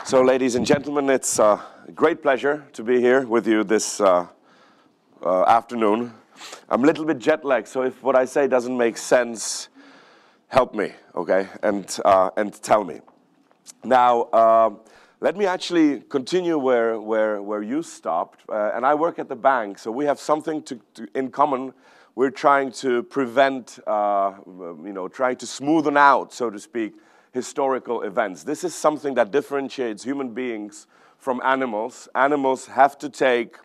So, ladies and gentlemen, it's a great pleasure to be here with you this afternoon. I'm a little bit jet lagged, so if what I say doesn't make sense, help me, okay, and tell me. Now, let me actually continue where you stopped. And I work at the bank, so we have something in common. We're trying to prevent, trying to smoothen out, so to speak, historical events. This is something that differentiates human beings from animals. Animals have to take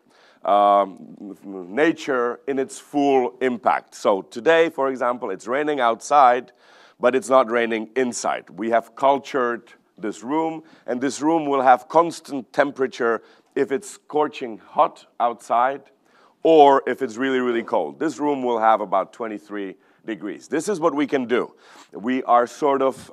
nature in its full impact. So today, for example, it's raining outside, but it's not raining inside. We have cultured this room, and this room will have constant temperature if it's scorching hot outside or if it's really, really cold. This room will have about 23 degrees. This is what we can do. We are sort of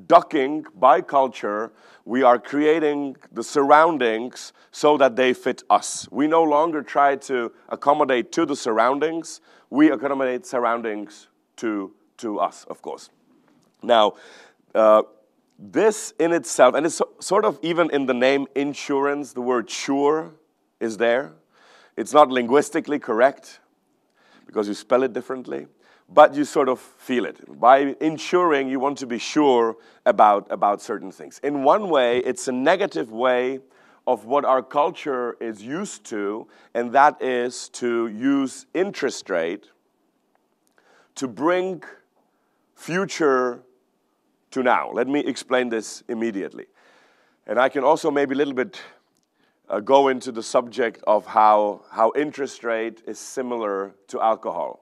ducking by culture. We are creating the surroundings so that they fit us. We no longer try to accommodate to the surroundings. We accommodate surroundings to us, of course. Now, this in itself, and it's sort of even in the name insurance, the word sure is there. It's not linguistically correct because you spell it differently, but you sort of feel it. By insuring, you want to be sure about certain things. In one way, it's a negative way of what our culture is used to, and that is to use interest rate to bring future to now. Let me explain this immediately. And I can also maybe a little bit go into the subject of how interest rate is similar to alcohol.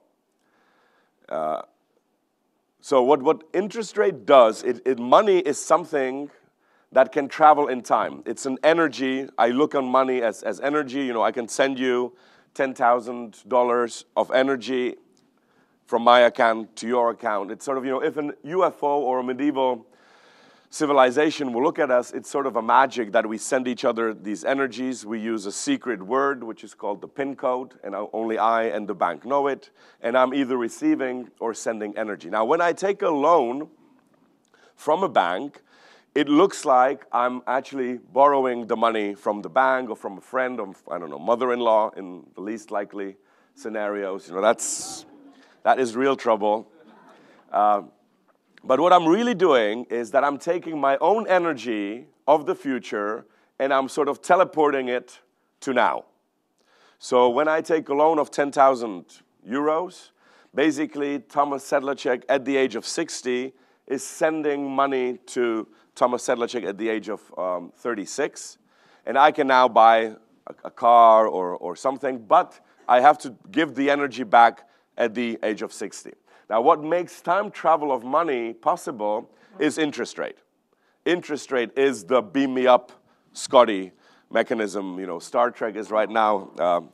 So what interest rate does, money is something that can travel in time. It's an energy. I look on money as energy. You know, I can send you $10,000 of energy from my account to your account. It's sort of, if a UFO or a medieval civilization will look at us, it's sort of a magic that we send each other these energies. We use a secret word, which is called the PIN code, and only I and the bank know it. And I'm either receiving or sending energy. Now, when I take a loan from a bank, it looks like I'm actually borrowing the money from the bank or from a friend or, I don't know, mother-in-law in the least likely scenarios. That is real trouble. But what I'm really doing is that I'm taking my own energy of the future and I'm sort of teleporting it to now. So when I take a loan of 10,000 euros, basically Tomáš Sedláček at the age of 60 is sending money to Tomáš Sedláček at the age of 36. And I can now buy a car or something, but I have to give the energy back at the age of 60. Now, what makes time travel of money possible is interest rate. Interest rate is the beam me up, Scotty mechanism. Star Trek is right now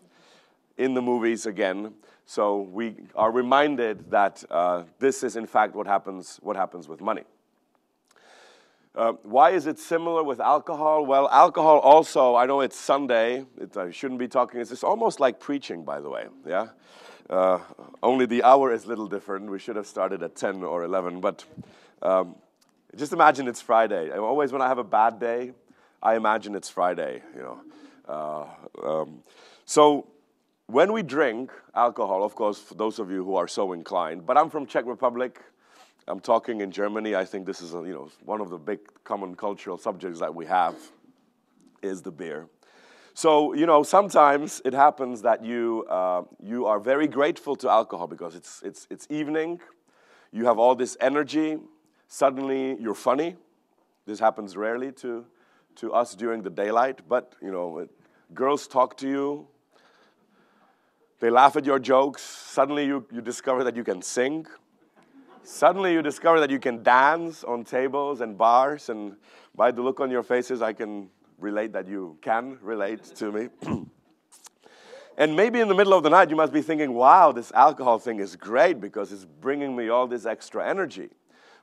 in the movies again. So we are reminded that this is, in fact, what happens with money. Why is it similar with alcohol? Well, alcohol also, I know it's Sunday. I shouldn't be talking. It's almost like preaching, by the way, yeah? Only the hour is a little different. We should have started at 10 or 11. But just imagine it's Friday. Always when I have a bad day, I imagine it's Friday. So when we drink alcohol, of course, for those of you who are so inclined, but I'm from Czech Republic. I'm talking in Germany. I think this is one of the big common cultural subjects that we have is the beer. So, sometimes it happens that you are very grateful to alcohol because it's evening, you have all this energy, suddenly you're funny. This happens rarely to us during the daylight, but, girls talk to you, they laugh at your jokes, suddenly you discover that you can sing, suddenly you discover that you can dance on tables and bars, and by the look on your faces, I can relate that you can relate to me. And maybe in the middle of the night, you must be thinking, wow, this alcohol thing is great because it's bringing me all this extra energy.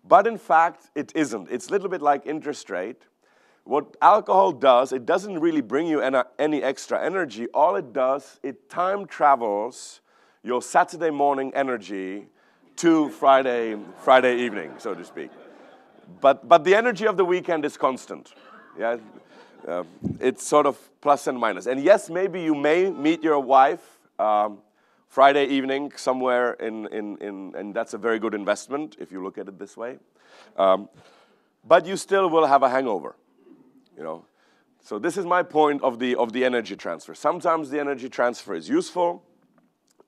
But in fact, it isn't. It's a little bit like interest rate. What alcohol does, it doesn't really bring you any extra energy. All it does, it time travels your Saturday morning energy to Friday evening, so to speak. But the energy of the weekend is constant. Yeah, it's sort of plus and minus. And yes, maybe you may meet your wife Friday evening somewhere and that's a very good investment if you look at it this way. But you still will have a hangover, you know. So this is my point of the energy transfer. Sometimes the energy transfer is useful,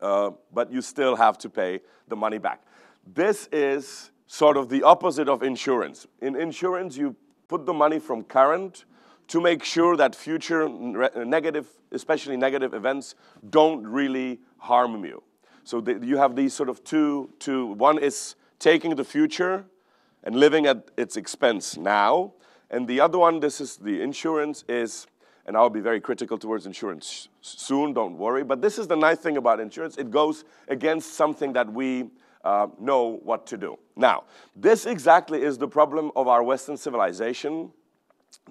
but you still have to pay the money back. This is sort of the opposite of insurance. In insurance, you put the money from current to make sure that future negative, especially negative events, don't really harm you. So you have these sort of two. One is taking the future and living at its expense now. And the other one, this is the insurance is, and I'll be very critical towards insurance soon, don't worry. But this is the nice thing about insurance. It goes against something that we know what to do. Now, this exactly is the problem of our Western civilization,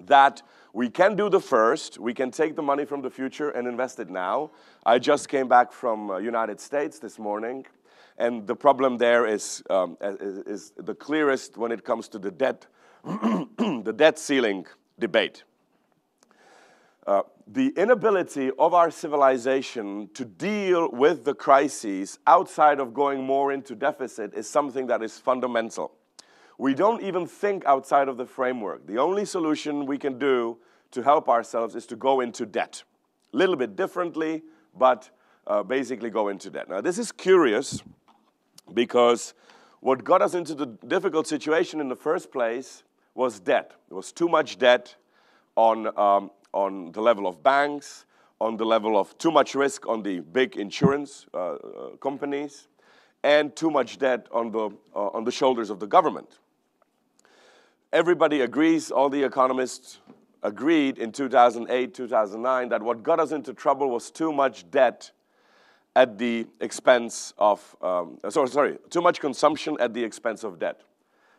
that we can do the first, we can take the money from the future and invest it now. I just came back from United States this morning, and the problem there is the clearest when it comes to the debt, the debt ceiling debate. The inability of our civilization to deal with the crises outside of going more into deficit is something that is fundamental. We don't even think outside of the framework. The only solution we can do to help ourselves is to go into debt. A little bit differently, but basically go into debt. Now, this is curious because what got us into the difficult situation in the first place was debt. There was too much debt on the level of banks, on the level of too much risk on the big insurance companies, and too much debt on the shoulders of the government. Everybody agrees, all the economists agreed in 2008, 2009, that what got us into trouble was too much debt at the expense of, too much consumption at the expense of debt.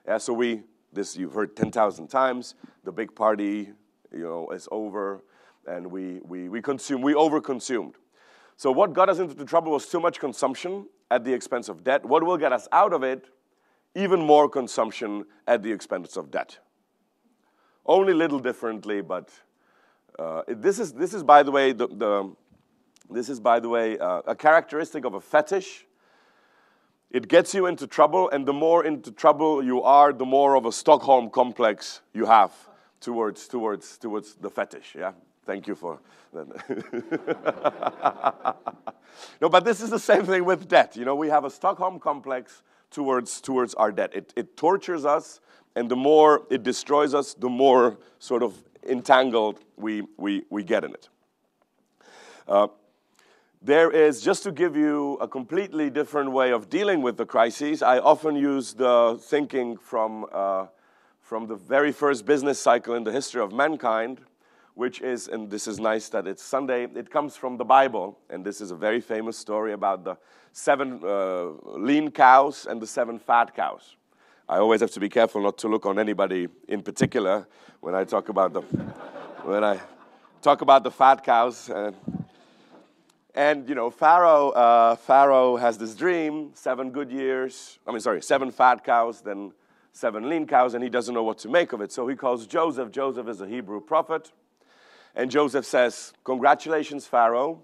Yeah, so you've heard 10,000 times, the big party, is over, and we overconsumed. So what got us into the trouble was too much consumption at the expense of debt. What will get us out of it? Even more consumption at the expense of debt. Only a little differently, but this is by the way a characteristic of a fetish. It gets you into trouble, and the more into trouble you are, the more of a Stockholm complex you have towards the fetish. Yeah, thank you for that. No, but this is the same thing with debt. We have a Stockholm complex towards our debt. It tortures us, and the more it destroys us, the more sort of entangled we get in it. There is, just to give you a completely different way of dealing with the crises, I often use the thinking from the very first business cycle in the history of mankind, which is, and this is nice that it's Sunday, it comes from the Bible, and this is a very famous story about the 7 lean cows and the 7 fat cows. I always have to be careful not to look on anybody in particular when I talk about the fat cows. And Pharaoh has this dream: 7 fat cows, then 7 lean cows, and he doesn't know what to make of it. So he calls Joseph. Joseph is a Hebrew prophet. And Joseph says, "Congratulations, Pharaoh.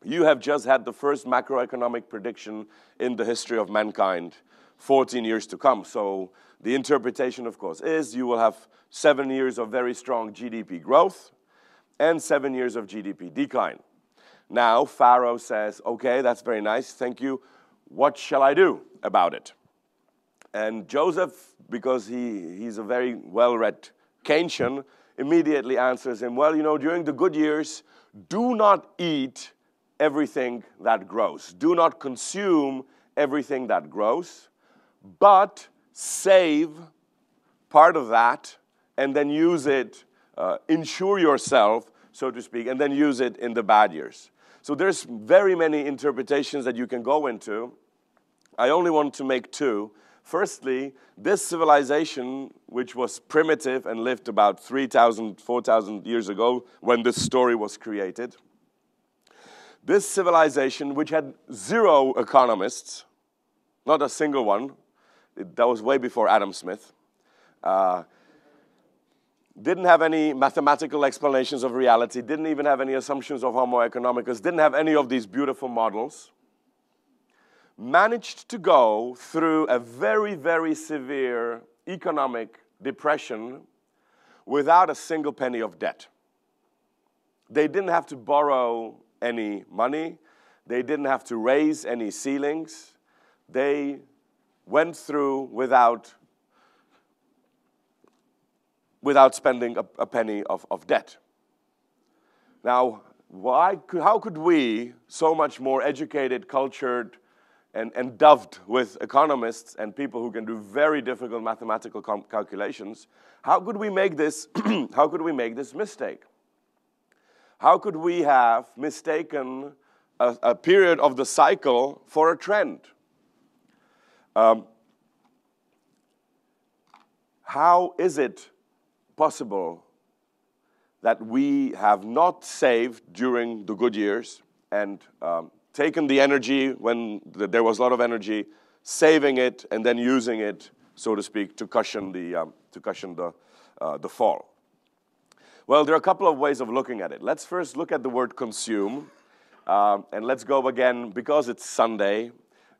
You have just had the first macroeconomic prediction in the history of mankind, 14 years to come." So the interpretation, of course, is you will have 7 years of very strong GDP growth and 7 years of GDP decline. Now, Pharaoh says, "Okay, that's very nice. Thank you. What shall I do about it?" And Joseph, because he's a very well-read Keynesian, immediately answers him, "Well, during the good years, do not eat everything that grows. Do not consume everything that grows, but save part of that and then use it, insure yourself, so to speak, and then use it in the bad years." So there's very many interpretations that you can go into. I only want to make 2. Firstly, this civilization, which was primitive and lived about 3,000, 4,000 years ago when this story was created, this civilization, which had 0 economists, not a single one, that was way before Adam Smith, didn't have any mathematical explanations of reality, didn't even have any assumptions of Homo economicus, didn't have any of these beautiful models, managed to go through a very, very severe economic depression without a single penny of debt. They didn't have to borrow any money. They didn't have to raise any ceilings. They went through without spending a penny of debt. Now, how could we, so much more educated, cultured, and doved with economists and people who can do very difficult mathematical calculations, how could we make this, how could we make this mistake? How could we have mistaken a period of the cycle for a trend? How is it possible that we have not saved during the good years and taken the energy when there was a lot of energy, saving it and then using it, so to speak, to cushion the fall? Well, there are a couple of ways of looking at it. Let's first look at the word consume, and let's go again, because it's Sunday,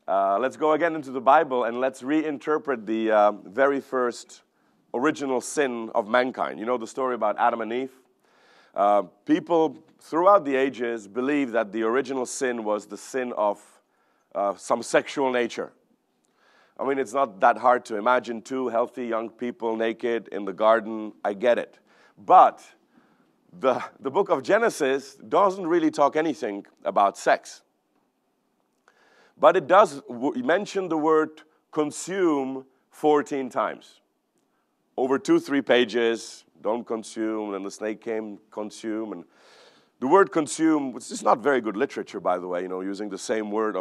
let's go again into the Bible and let's reinterpret the very first original sin of mankind. You know the story about Adam and Eve? People throughout the ages believe that the original sin was the sin of some sexual nature. I mean, it's not that hard to imagine two healthy young people naked in the garden. I get it. But the book of Genesis doesn't really talk anything about sex. But it does mention the word consume 14 times. Over 2-3 pages, don't consume, and the snake came, consume. And the word consume, which is not very good literature, by the way, using the same word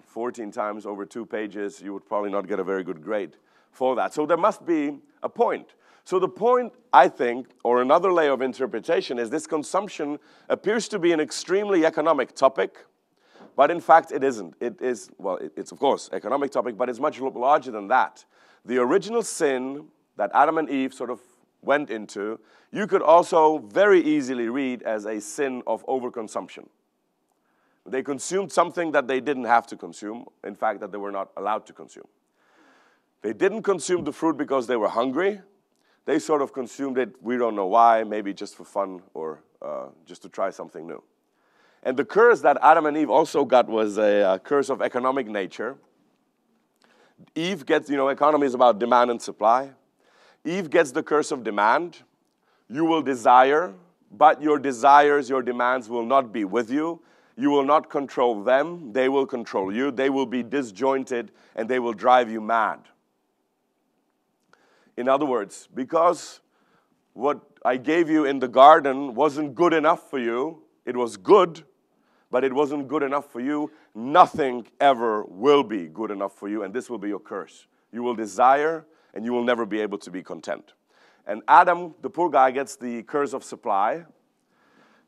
14 times over 2 pages, you would probably not get a very good grade for that. So there must be a point. So the point, I think, or another layer of interpretation, is this consumption appears to be an extremely economic topic, but in fact it isn't. It is, well, it's of course economic topic, but it's much larger than that. The original sin that Adam and Eve sort of went into, you could also very easily read as a sin of overconsumption. They consumed something that they didn't have to consume, in fact, that they were not allowed to consume. They didn't consume the fruit because they were hungry. They sort of consumed it, we don't know why, maybe just for fun or just to try something new. And the curse that Adam and Eve also got was a curse of economic nature. Eve gets, economy is about demand and supply. Eve gets the curse of demand. You will desire, but your desires, your demands will not be with you. You will not control them. They will control you. They will be disjointed, and they will drive you mad. In other words, because what I gave you in the garden wasn't good enough for you, it was good, but it wasn't good enough for you, nothing ever will be good enough for you, and this will be your curse. You will desire, and you will never be able to be content. And Adam, the poor guy, gets the curse of supply.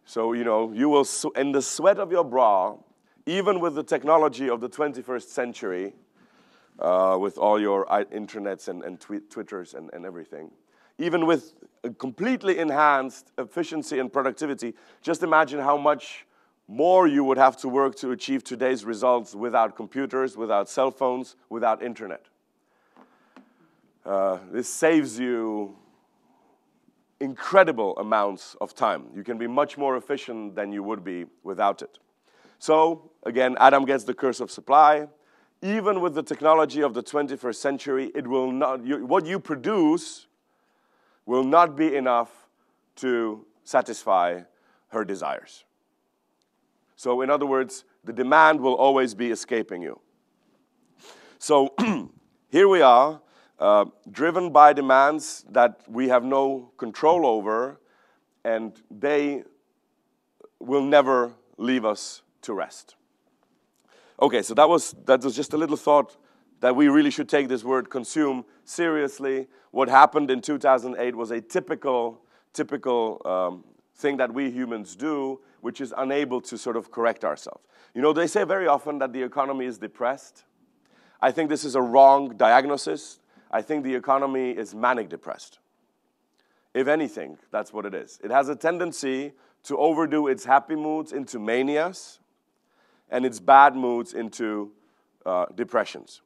So, you will, in the sweat of your brow, even with the technology of the 21st century, with all your internets and Twitters and everything, even with a completely enhanced efficiency and productivity, just imagine how much more you would have to work to achieve today's results without computers, without cell phones, without internet. This saves you incredible amounts of time. You can be much more efficient than you would be without it. So, again, Adam gets the curse of supply. Even with the technology of the 21st century, it will not, what you produce will not be enough to satisfy her desires. So, in other words, the demand will always be escaping you. So, here we are, driven by demands that we have no control over, and they will never leave us to rest. Okay, so that was just a little thought that we really should take this word consume seriously. What happened in 2008 was a typical thing that we humans do, which is unable to sort of correct ourselves. They say very often that the economy is depressed. I think this is a wrong diagnosis. I think the economy is manic depressed. If anything, that's what it is. It has a tendency to overdo its happy moods into manias and its bad moods into depressions.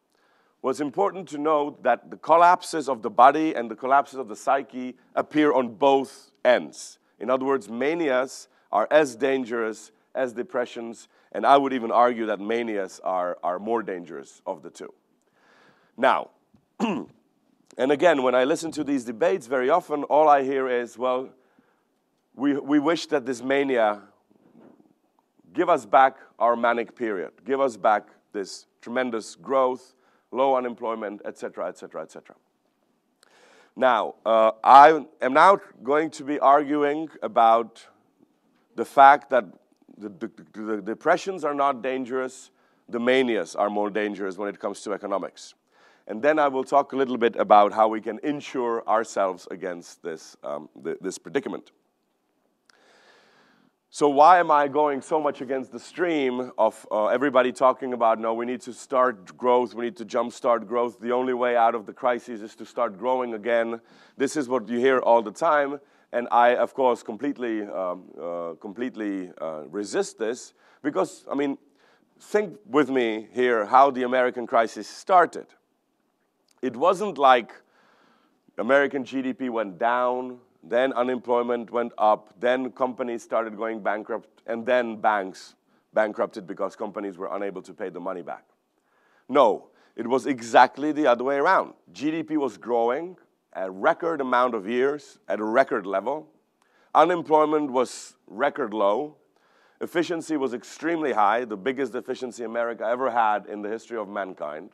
What's important to note that the collapses of the body and the collapses of the psyche appear on both ends. In other words, manias are as dangerous as depressions, and I would even argue that manias are more dangerous of the two. Now, and again, when I listen to these debates, very often all I hear is, well, we wish that this mania give us back our manic period, give us back this tremendous growth, low unemployment, etc., etc., etc. Now, I am now going to be arguing about the fact that the depressions are not dangerous, the manias are more dangerous when it comes to economics. And then I will talk a little bit about how we can insure ourselves against this, this predicament. So why am I going so much against the stream of everybody talking about, no, we need to start growth, we need to jumpstart growth, the only way out of the crisis is to start growing again. This is what you hear all the time, and I, of course, completely resist this, because, I mean, think with me here how the American crisis started. It wasn't like American GDP went down, then unemployment went up, then companies started going bankrupt, and then banks bankrupted because companies were unable to pay the money back. No, it was exactly the other way around. GDP was growing a record amount of years at a record level. Unemployment was record low. Efficiency was extremely high, the biggest efficiency America ever had in the history of mankind.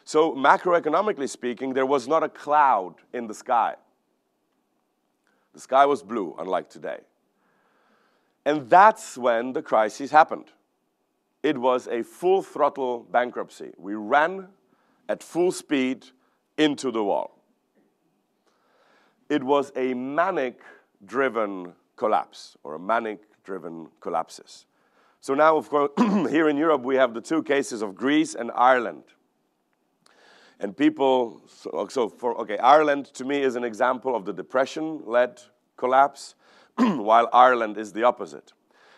So macroeconomically speaking, there was not a cloud in the sky. The sky was blue, unlike today. And that's when the crisis happened. It was a full throttle bankruptcy. We ran at full speed into the wall. It was a manic-driven collapse, or a manic-driven collapses. So now, of course, here in Europe, we have the two cases of Greece and Ireland. And people, Ireland to me is an example of the depression-led collapse, while Ireland is the opposite.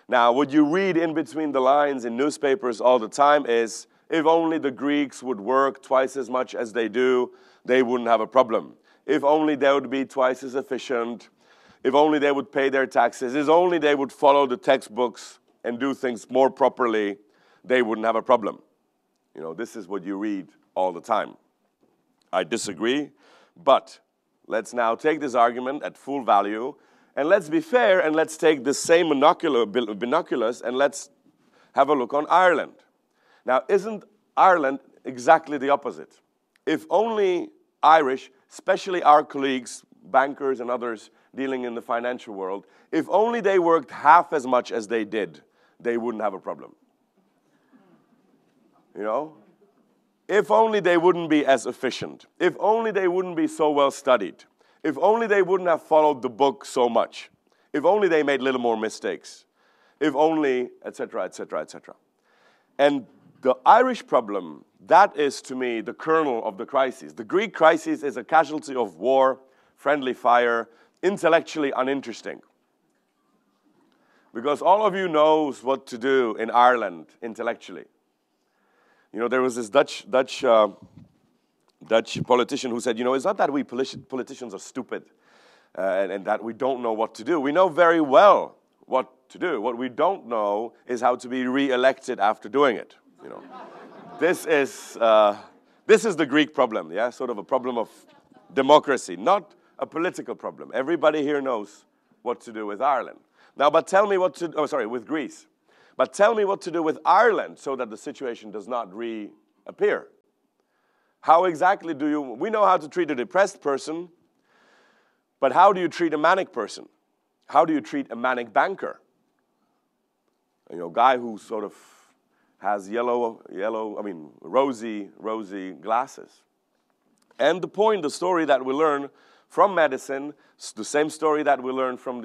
Now, what you read in between the lines in newspapers all the time is, if only the Greeks would work twice as much as they do, they wouldn't have a problem. If only they would be twice as efficient, if only they would pay their taxes, if only they would follow the textbooks and do things more properly, they wouldn't have a problem. You know, this is what you read all the time. I disagree, but let's now take this argument at full value, and let's be fair, and let's take the same binoculars, and let's have a look on Ireland. Now, isn't Ireland exactly the opposite? If only Irish, especially our colleagues, bankers and others dealing in the financial world, if only they worked half as much as they did, they wouldn't have a problem. You know? If only they wouldn't be as efficient. If only they wouldn't be so well studied. If only they wouldn't have followed the book so much. If only they made little more mistakes. If only, etc., etc., etc. And the Irish problem, that is to me the kernel of the crisis. The Greek crisis is a casualty of war, friendly fire, intellectually uninteresting. Because all of you knows what to do in Ireland intellectually. You know, there was this Dutch politician who said, you know, it's not that we politicians are stupid and that we don't know what to do. We know very well what to do. What we don't know is how to be re-elected after doing it. You know, this is the Greek problem, yeah, sort of a problem of democracy, not a political problem. Everybody here knows what to do with Ireland. Now, but tell me what to, with Greece. But tell me what to do with Ireland so that the situation does not reappear. How exactly do you, we know how to treat a depressed person, but how do you treat a manic person? How do you treat a manic banker? You know, a guy who sort of has rosy glasses. And the story that we learn from medicine, the same story that we learn from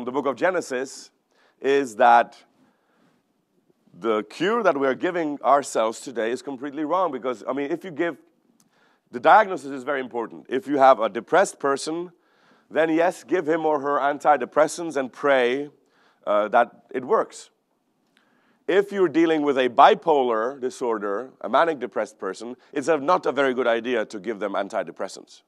the book of Genesis, is that the cure that we are giving ourselves today is completely wrong. Because, I mean, if you give the diagnosis is very important. If you have a depressed person, then yes, give him or her antidepressants and pray that it works. If you're dealing with a bipolar disorder, a manic depressed person, it's not a very good idea to give them antidepressants.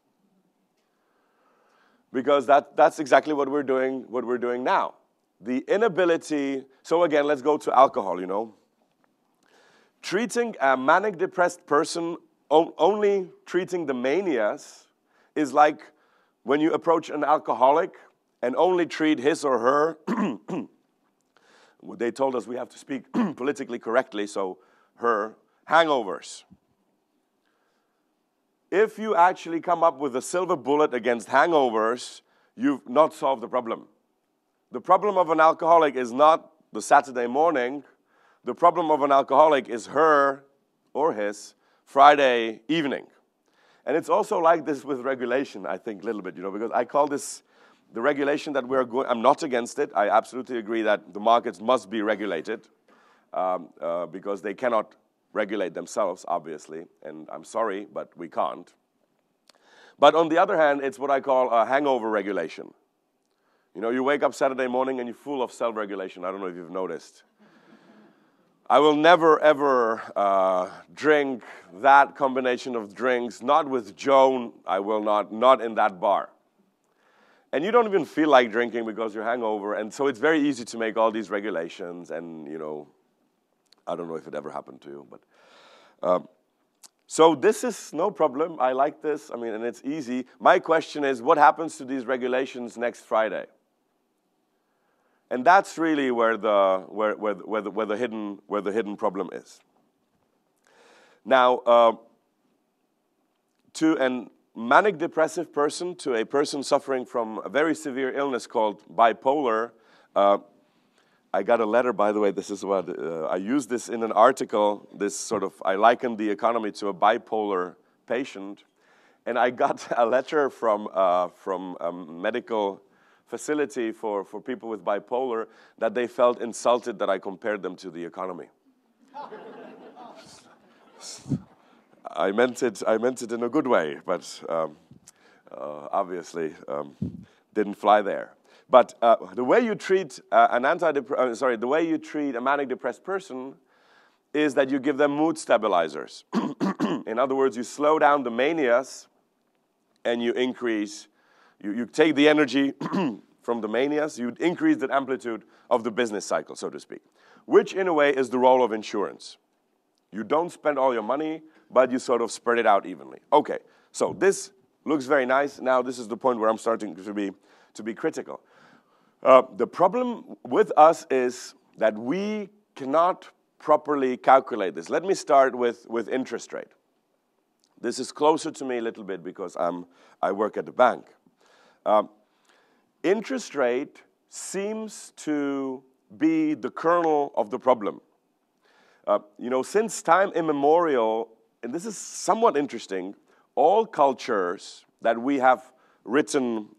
Because that's exactly what we're doing now. The inability, so again, let's go to alcohol, you know. Treating a manic depressed person, only treating the manias, is like when you approach an alcoholic and only treat his or her, they told us we have to speak politically correctly, so her hangovers. If you actually come up with a silver bullet against hangovers, you've not solved the problem. The problem of an alcoholic is not the Saturday morning. The problem of an alcoholic is her or his Friday evening. And it's also like this with regulation, I think, a little bit, you know, because I call this the regulation that we're going. I'm not against it. I absolutely agree that the markets must be regulated because they cannot regulate themselves, obviously. And I'm sorry, but we can't. But on the other hand, it's what I call a hangover regulation. You know, you wake up Saturday morning and you're full of self-regulation. I don't know if you've noticed. I will never, ever drink that combination of drinks, not with Joan. I will not in that bar. And you don't even feel like drinking because you're hangover. And so it's very easy to make all these regulations. And, you know, I don't know if it ever happened to you. But so this is no problem. I like this. I mean, and it's easy. My question is, what happens to these regulations next Friday? And that's really where the hidden problem is. Now, to a manic depressive person, to a person suffering from a very severe illness called bipolar, I got a letter, by the way. This is what I used this in an article. This sort of, I likened the economy to a bipolar patient, and I got a letter from a medical facility for people with bipolar that they felt insulted that I compared them to the economy. I meant it in a good way, but obviously didn't fly there. But the way you treat the way you treat a manic depressed person is that you give them mood stabilizers. In other words, you slow down the manias and you increase. You take the energy from the manias, you increase the amplitude of the business cycle, so to speak, which in a way is the role of insurance. You don't spend all your money, but you sort of spread it out evenly. Okay, so this looks very nice. Now this is the point where I'm starting to be critical. The problem with us is that we cannot properly calculate this. Let me start with interest rate. This is closer to me a little bit because I work at the bank. Interest rate seems to be the kernel of the problem. You know, since time immemorial, and this is somewhat interesting, all cultures that we have written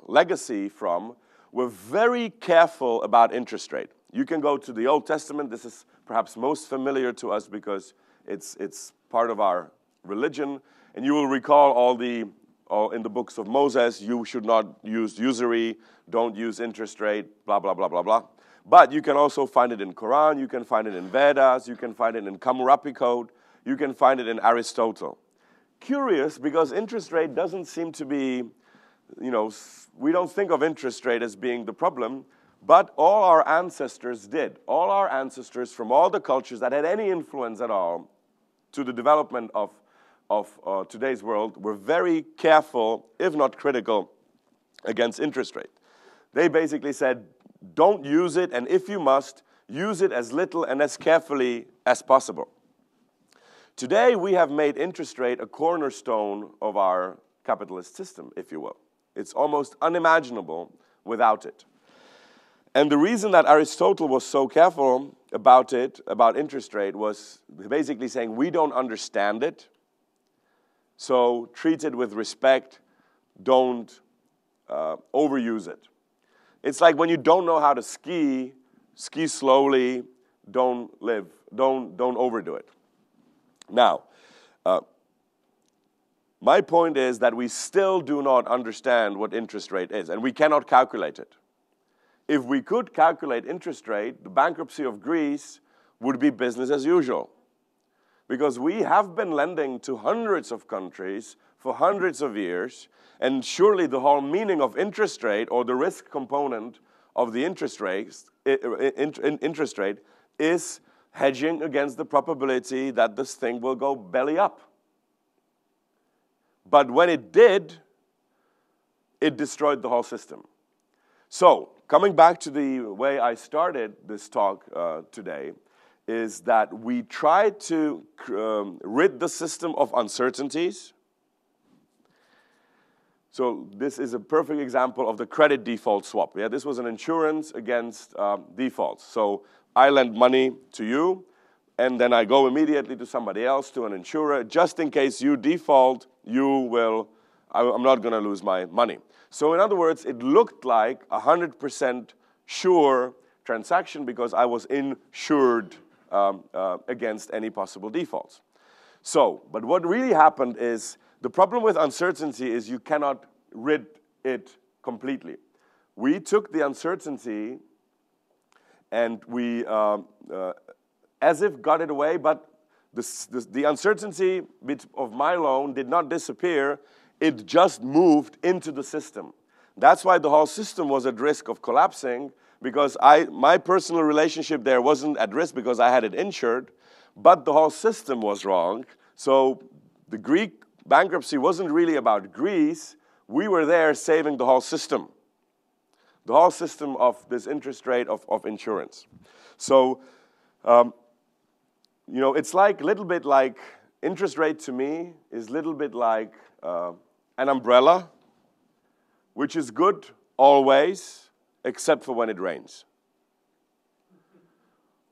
legacy from were very careful about interest rate. You can go to the Old Testament. This is perhaps most familiar to us because it's part of our religion. And you will recall all in the books of Moses, you should not use usury, don't use interest rate, blah, blah, blah, blah, blah. But you can also find it in Quran, you can find it in Vedas, you can find it in Hammurabi Code, you can find it in Aristotle. Curious, because interest rate doesn't seem to be, you know, we don't think of interest rate as being the problem, but all our ancestors did. All our ancestors from all the cultures that had any influence at all to the development of today's world were very careful, if not critical, against interest rate. They basically said, don't use it, and if you must, use it as little and as carefully as possible. Today, we have made interest rate a cornerstone of our capitalist system, if you will. It's almost unimaginable without it. And the reason that Aristotle was so careful about interest rate, was basically saying, we don't understand it, so treat it with respect, don't overuse it. It's like when you don't know how to ski slowly, don't overdo it. Now, My point is that we still do not understand what interest rate is, and we cannot calculate it. If we could calculate interest rate, the bankruptcy of Greece would be business as usual. Because we have been lending to hundreds of countries for hundreds of years, and surely the whole meaning of interest rate, or the risk component of the interest rate is hedging against the probability that this thing will go belly up. But when it did, it destroyed the whole system. So, coming back to the way I started this talk today, is that we try to rid the system of uncertainties. So this is a perfect example of the credit default swap. Yeah, this was an insurance against defaults. So I lend money to you, and then I go immediately to somebody else, to an insurer, just in case you default, I'm not going to lose my money. So in other words, it looked like a 100% sure transaction because I was insured against any possible defaults. So, but what really happened is, the problem with uncertainty is you cannot rid it completely. We took the uncertainty and we, as if got it away, but the uncertainty of my loan did not disappear, it just moved into the system. That's why the whole system was at risk of collapsing, because my personal relationship there wasn't at risk because I had it insured, but the whole system was wrong. So the Greek bankruptcy wasn't really about Greece. We were there saving the whole system of this interest rate of insurance. So, you know, it's like a little bit like, interest rate to me is a little bit like an umbrella, which is good always, except for when it rains.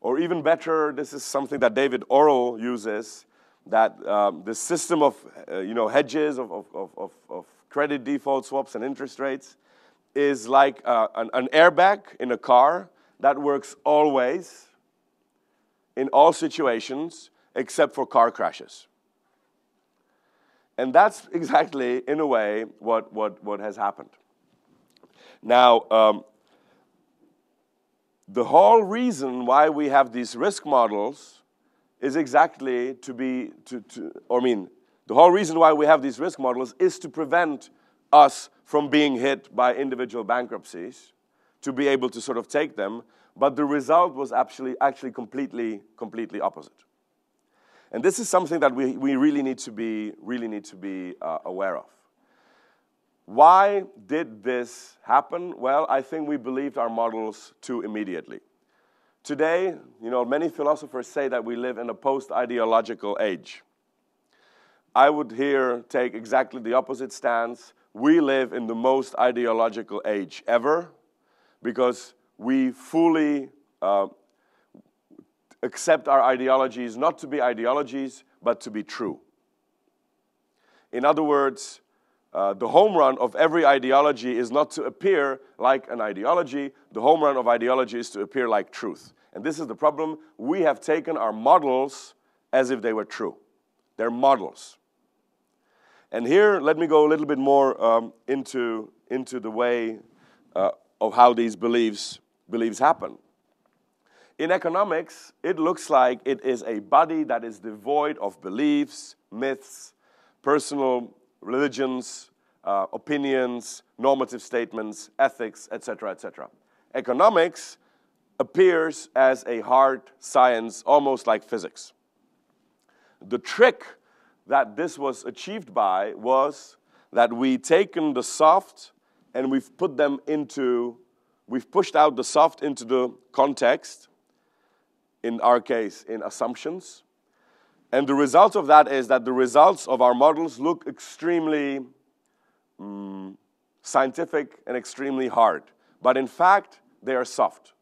Or even better, this is something that David Orrell uses, that the system of hedges, of credit default swaps and interest rates is like an airbag in a car that works always, in all situations, except for car crashes. And that's exactly, in a way, what has happened. Now, the whole reason why we have these risk models is exactly the whole reason why we have these risk models is to prevent us from being hit by individual bankruptcies, to be able to sort of take them, but the result was actually completely opposite. And this is something that we really need to be aware of. Why did this happen? Well, I think we believed our models too immediately. Today, many philosophers say that we live in a post-ideological age. I would here take exactly the opposite stance. We live in the most ideological age ever because we fully accept our ideologies not to be ideologies, but to be true. In other words, the home run of every ideology is not to appear like an ideology. The home run of ideology is to appear like truth. And this is the problem. We have taken our models as if they were true. They're models. And here, let me go a little bit more into the way of how these beliefs happen. In economics, it looks like it is a body that is devoid of beliefs, myths, personal religions, opinions, normative statements, ethics, etc., etc. Economics appears as a hard science, almost like physics. The trick that this was achieved by was that we've taken the soft and we've pushed out the soft into the context, in our case, in assumptions. And the result of that is that the results of our models look extremely scientific and extremely hard. But in fact, they are soft.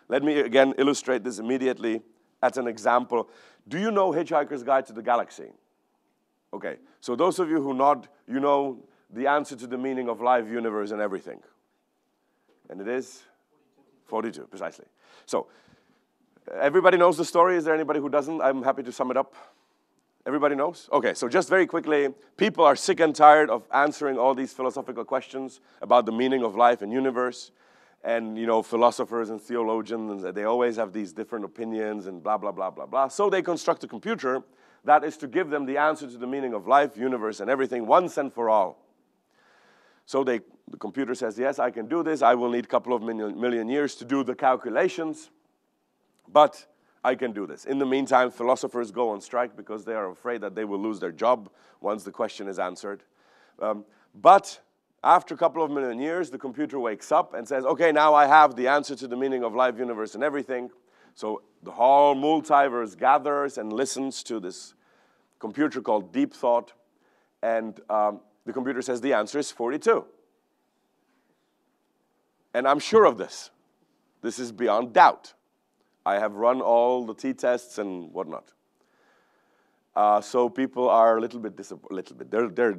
Let me again illustrate this immediately as an example. Do you know Hitchhiker's Guide to the Galaxy? Okay, so those of you who nod, you know the answer to the meaning of life, universe, and everything. And it is 42, precisely. So, everybody knows the story. Is there anybody who doesn't? I'm happy to sum it up. Everybody knows? Okay, so just very quickly, people are sick and tired of answering all these philosophical questions about the meaning of life and universe. And, you know, philosophers and theologians, they always have these different opinions and blah, blah, blah, blah, blah. So they construct a computer that is to give them the answer to the meaning of life, universe, and everything once and for all. So the computer says, yes, I can do this. I will need a couple of million years to do the calculations, but I can do this. In the meantime, philosophers go on strike because they are afraid that they will lose their job once the question is answered. But after a couple of million years, the computer wakes up and says, okay, now I have the answer to the meaning of life, universe, and everything. So the whole multiverse gathers and listens to this computer called deep thought, and the computer says the answer is 42. And I'm sure of this. This is beyond doubt. I have run all the t-tests and whatnot. So people are a little bit disappointed. There's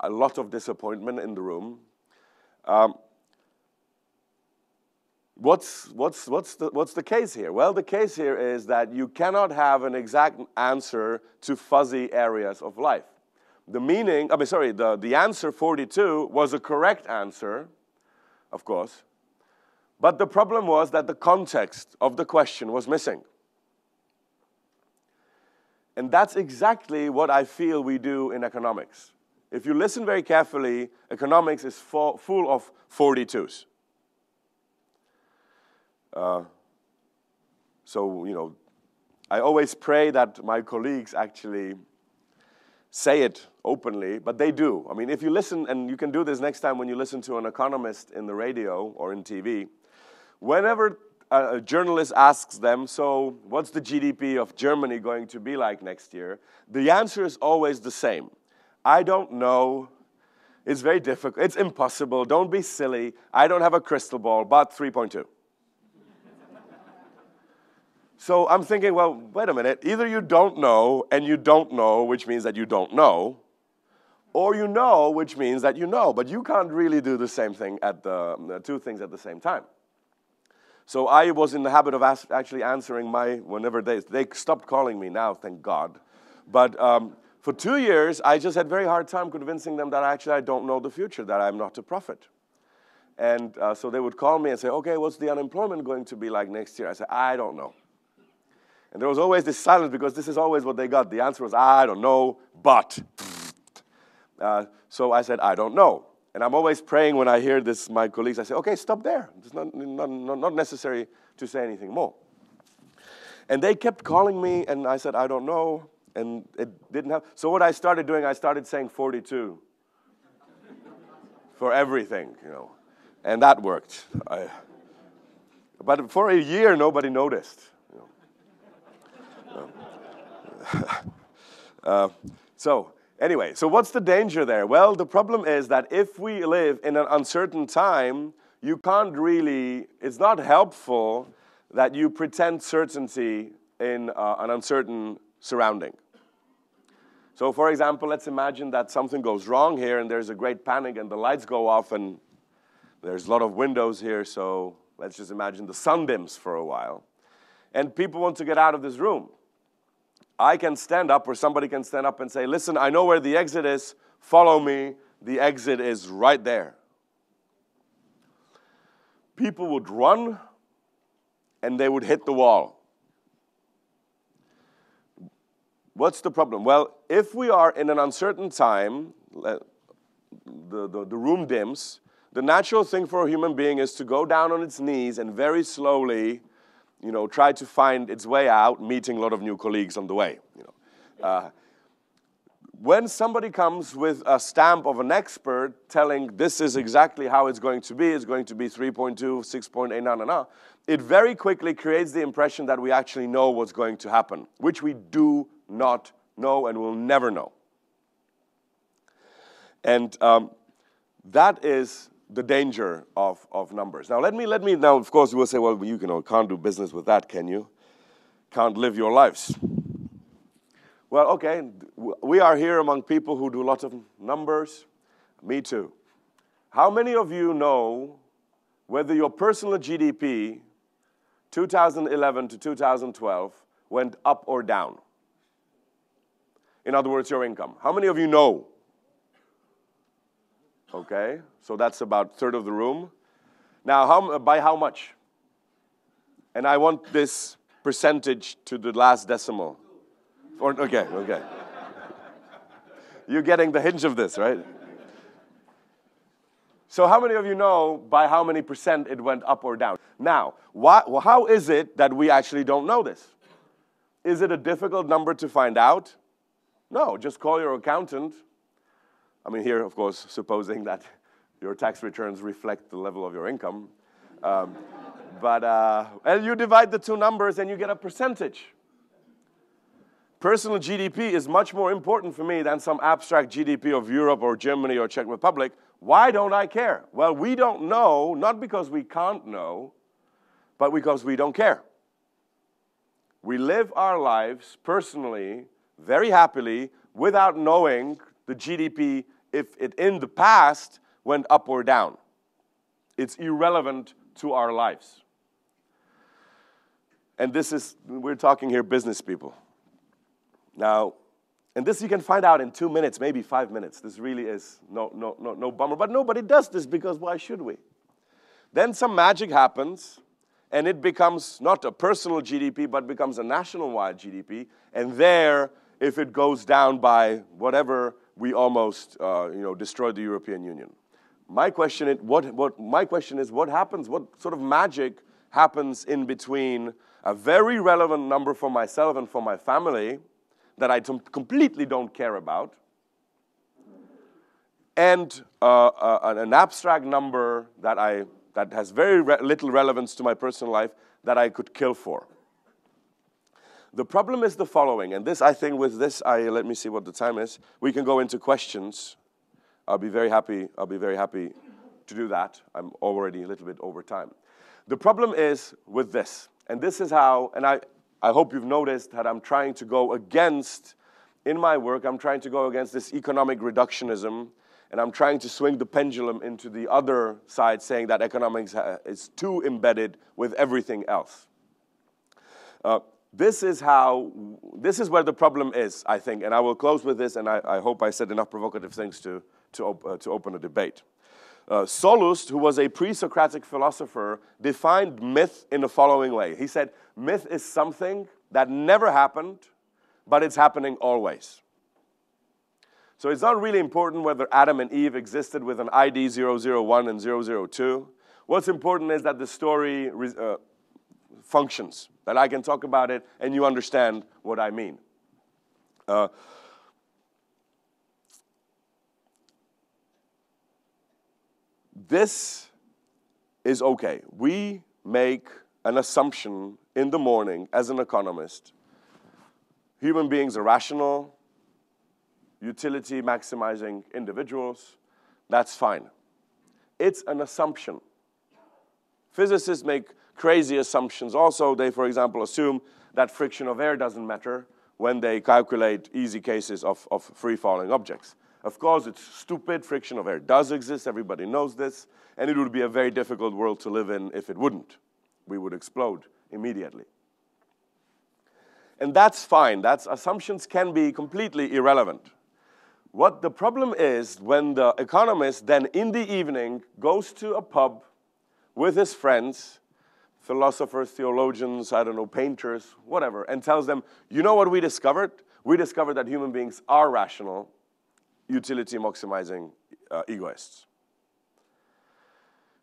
a lot of disappointment in the room. What's the case here? Well, the case here is that you cannot have an exact answer to fuzzy areas of life. The answer 42 was a correct answer, of course, but the problem was that the context of the question was missing. And that's exactly what I feel we do in economics. If you listen very carefully, economics is full of 42s. So, you know, I always pray that my colleagues actually say it openly, but they do. I mean, if you listen, and you can do this next time when you listen to an economist in the radio or in TV, whenever a journalist asks them, so what's the GDP of Germany going to be like next year? The answer is always the same. I don't know. It's very difficult. It's impossible. Don't be silly. I don't have a crystal ball, but 3.2. So I'm thinking, well, wait a minute. Either you don't know, and you don't know, which means that you don't know, or you know, which means that you know. But you can't really do the same thing at the two things at the same time. So I was in the habit of actually answering whenever they stopped calling me now, thank God. But for 2 years, I just had a very hard time convincing them that actually I don't know the future, that I'm not a prophet. And so they would call me and say, okay, what's the unemployment going to be like next year? I said, I don't know. And there was always this silence because this is always what they got. The answer was, I don't know, but. So I said, I don't know. And I'm always praying when I hear this, my colleagues, I say, okay, stop there. It's not necessary to say anything more. And they kept calling me, and I said, I don't know. And it didn't have. So what I started doing, I started saying 42 for everything, you know. And that worked. But for a year, nobody noticed. So anyway, so what's the danger there? Well, the problem is that if we live in an uncertain time, you can't really, it's not helpful that you pretend certainty in an uncertain surrounding. So for example, let's imagine that something goes wrong here and there's a great panic and the lights go off and there's a lot of windows here, so let's just imagine the sun dims for a while. And people want to get out of this room. I can stand up, or somebody can stand up and say, listen, I know where the exit is, follow me, the exit is right there. People would run, and they would hit the wall. What's the problem? Well, if we are in an uncertain time, the room dims, the natural thing for a human being is to go down on its knees and very slowly, you know, try to find its way out, meeting a lot of new colleagues on the way. You know. When somebody comes with a stamp of an expert telling this is exactly how it's going to be 3.2, 6.8, it very quickly creates the impression that we actually know what's going to happen, which we do not know and will never know. And that is the danger of numbers. Now, let me now, of course, you will say, well, you can't do business with that, can you? Can't live your lives. Well, okay, we are here among people who do lots of numbers. Me too. How many of you know whether your personal GDP, 2011 to 2012, went up or down? In other words, your income. How many of you know? Okay, so that's about a third of the room. Now, by how much? And I want this percentage to the last decimal. Okay. You're getting the hinge of this, right? So how many of you know by how many percent it went up or down? Now, how is it that we actually don't know this? Is it a difficult number to find out? No, just call your accountant. I mean, here, of course, supposing that your tax returns reflect the level of your income. And you divide the two numbers and you get a percentage. Personal GDP is much more important for me than some abstract GDP of Europe or Germany or Czech Republic. Why don't I care? Well, we don't know, not because we can't know, but because we don't care. We live our lives personally, very happily, without knowing the GDP, if it in the past went up or down. It's irrelevant to our lives. And we're talking here business people. Now, and this you can find out in 2 minutes, maybe 5 minutes. This really is no bummer. But nobody does this because why should we? Then some magic happens, and it becomes not a personal GDP, but becomes a national-wide GDP. And there, if it goes down by whatever, we almost destroy the European Union. My question is, what happens? What sort of magic happens in between a very relevant number for myself and for my family that I completely don't care about, and an abstract number that has very little relevance to my personal life that I could kill for. The problem is the following, and this, I think, with this, let me see what the time is. We can go into questions. I'll be very happy to do that. I'm already a little bit over time. The problem is with this, and this is how, and I hope you've noticed that I'm trying to go against, in my work, I'm trying to go against this economic reductionism, and I'm trying to swing the pendulum into the other side, saying that economics is too embedded with everything else. This is where the problem is, I think, and I will close with this, and I hope I said enough provocative things to open a debate. Sallust, who was a pre-Socratic philosopher, defined myth in the following way. He said, myth is something that never happened, but it's happening always. So it's not really important whether Adam and Eve existed with an ID 001 and 002. What's important is that the story functions, that I can talk about it and you understand what I mean. This is okay. We make an assumption in the morning as an economist. Human beings are rational, utility maximizing individuals. That's fine. It's an assumption. Physicists make crazy assumptions also. They, for example, assume that friction of air doesn't matter when they calculate easy cases of free-falling objects. Of course, it's stupid. Friction of air does exist. Everybody knows this. And it would be a very difficult world to live in if it wouldn't. We would explode immediately. And that's fine. Assumptions can be completely irrelevant. What the problem is when the economist then in the evening goes to a pub with his friends, philosophers, theologians, I don't know, painters, whatever, and tells them, you know what we discovered? We discovered that human beings are rational, utility maximizing egoists.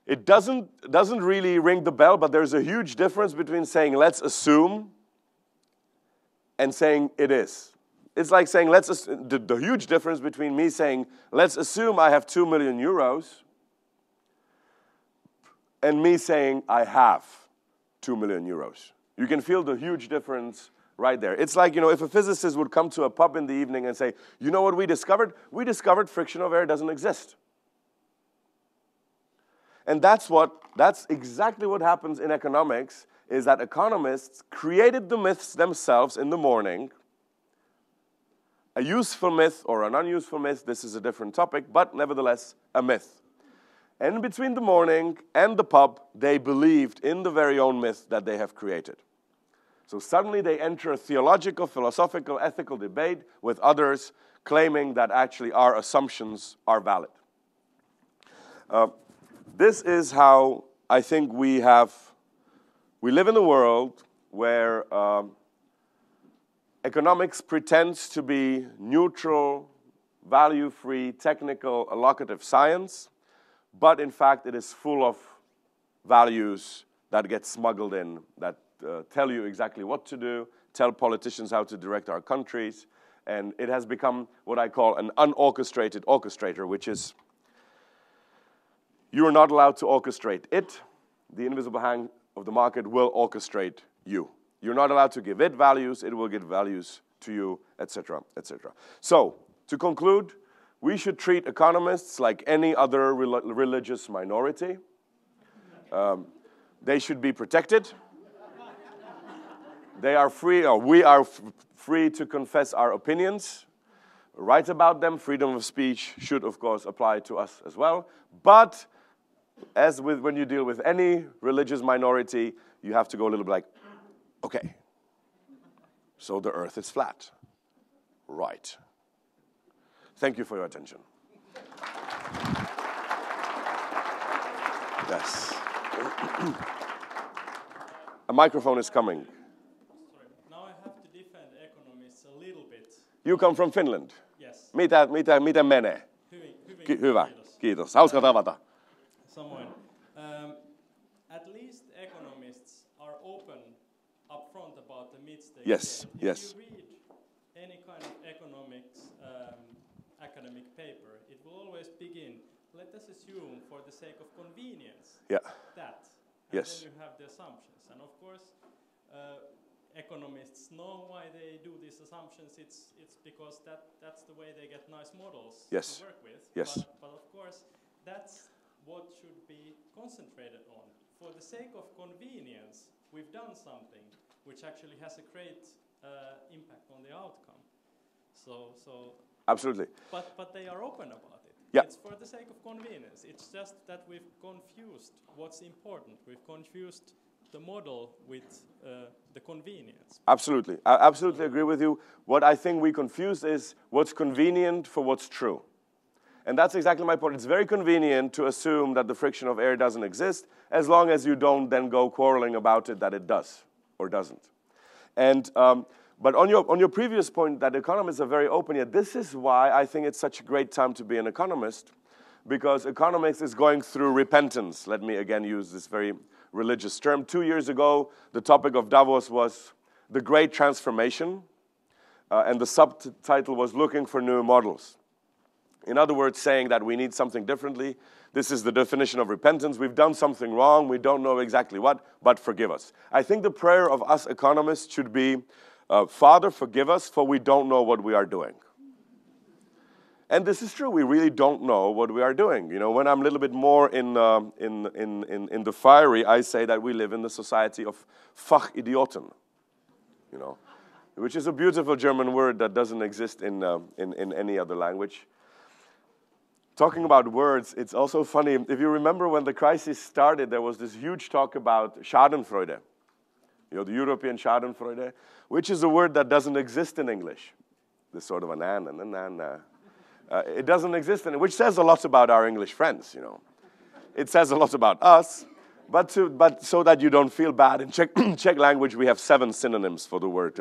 It doesn't really ring the bell, but there's a huge difference between saying let's assume and saying it is. It's like saying the huge difference between me saying let's assume I have 2 million euros and me saying I have 2 million euros. You can feel the huge difference right there. It's like, if a physicist would come to a pub in the evening and say, you know what we discovered? We discovered friction of air doesn't exist. And that's exactly what happens in economics, is that economists created the myths themselves in the morning. A useful myth or an unuseful myth, this is a different topic, but nevertheless, a myth. And between the morning and the pub, they believed in the very own myth that they have created. So suddenly they enter a theological, philosophical, ethical debate with others claiming that actually our assumptions are valid. This is how I think we live in a world where economics pretends to be neutral, value-free, technical, allocative science, but in fact it is full of values that get smuggled in, that tell you exactly what to do, tell politicians how to direct our countries, and it has become what I call an unorchestrated orchestrator, which is you are not allowed to orchestrate it. The invisible hand of the market will orchestrate you. You're not allowed to give it values, it will give values to you, etc., etc. So, to conclude, we should treat economists like any other religious minority. They should be protected. They are free, or we are free to confess our opinions, write about them. Freedom of speech should, of course, apply to us as well. But as with when you deal with any religious minority, you have to go a little bit like, okay, so the earth is flat. Right. Thank you for your attention. Yes. A microphone is coming. Sorry. Now I have to defend economists a little bit. You come from Finland? Yes. Miten menee? Hyvin. Hyvä. Kiitos. Hauska tavata. Samoin. At least economists are open upfront about the mistakes. Yes, yes. If you read any kind of economics academic paper, it will always begin, let us assume for the sake of convenience that. And yes. then you have the assumptions. And of course, economists know why they do these assumptions. It's because that's the way they get nice models to work with. Yes. But of course, that's what should be concentrated on. For the sake of convenience, we've done something which actually has a great impact on the outcome. So. Absolutely. But they are open about it. Yeah. It's for the sake of convenience. It's just that we've confused what's important. We've confused the model with the convenience. Absolutely. I absolutely agree with you. What I think we confuse is what's convenient for what's true. And that's exactly my point. It's very convenient to assume that the friction of air doesn't exist, as long as you don't then go quarreling about it that it does or doesn't. And but on your previous point that economists are very open, yet this is why I think it's such a great time to be an economist, because economics is going through repentance. Let me again use this very religious term. 2 years ago, the topic of Davos was the Great Transformation, and the subtitle was Looking for New Models. In other words, saying that we need something differently. This is the definition of repentance. We've done something wrong. We don't know exactly what, but forgive us. I think the prayer of us economists should be, Father, forgive us, for we don't know what we are doing. And this is true. We really don't know what we are doing. You know, when I'm a little bit more in the fiery, I say that we live in the society of Fachidioten. You know, which is a beautiful German word that doesn't exist in any other language. Talking about words, it's also funny. If you remember when the crisis started, there was this huge talk about Schadenfreude. You know, the European Schadenfreude, which is a word that doesn't exist in English. This sort of a na. It doesn't exist in it, which says a lot about our English friends, you know. It says a lot about us, but so that you don't feel bad. In Czech language, we have 7 synonyms for the word,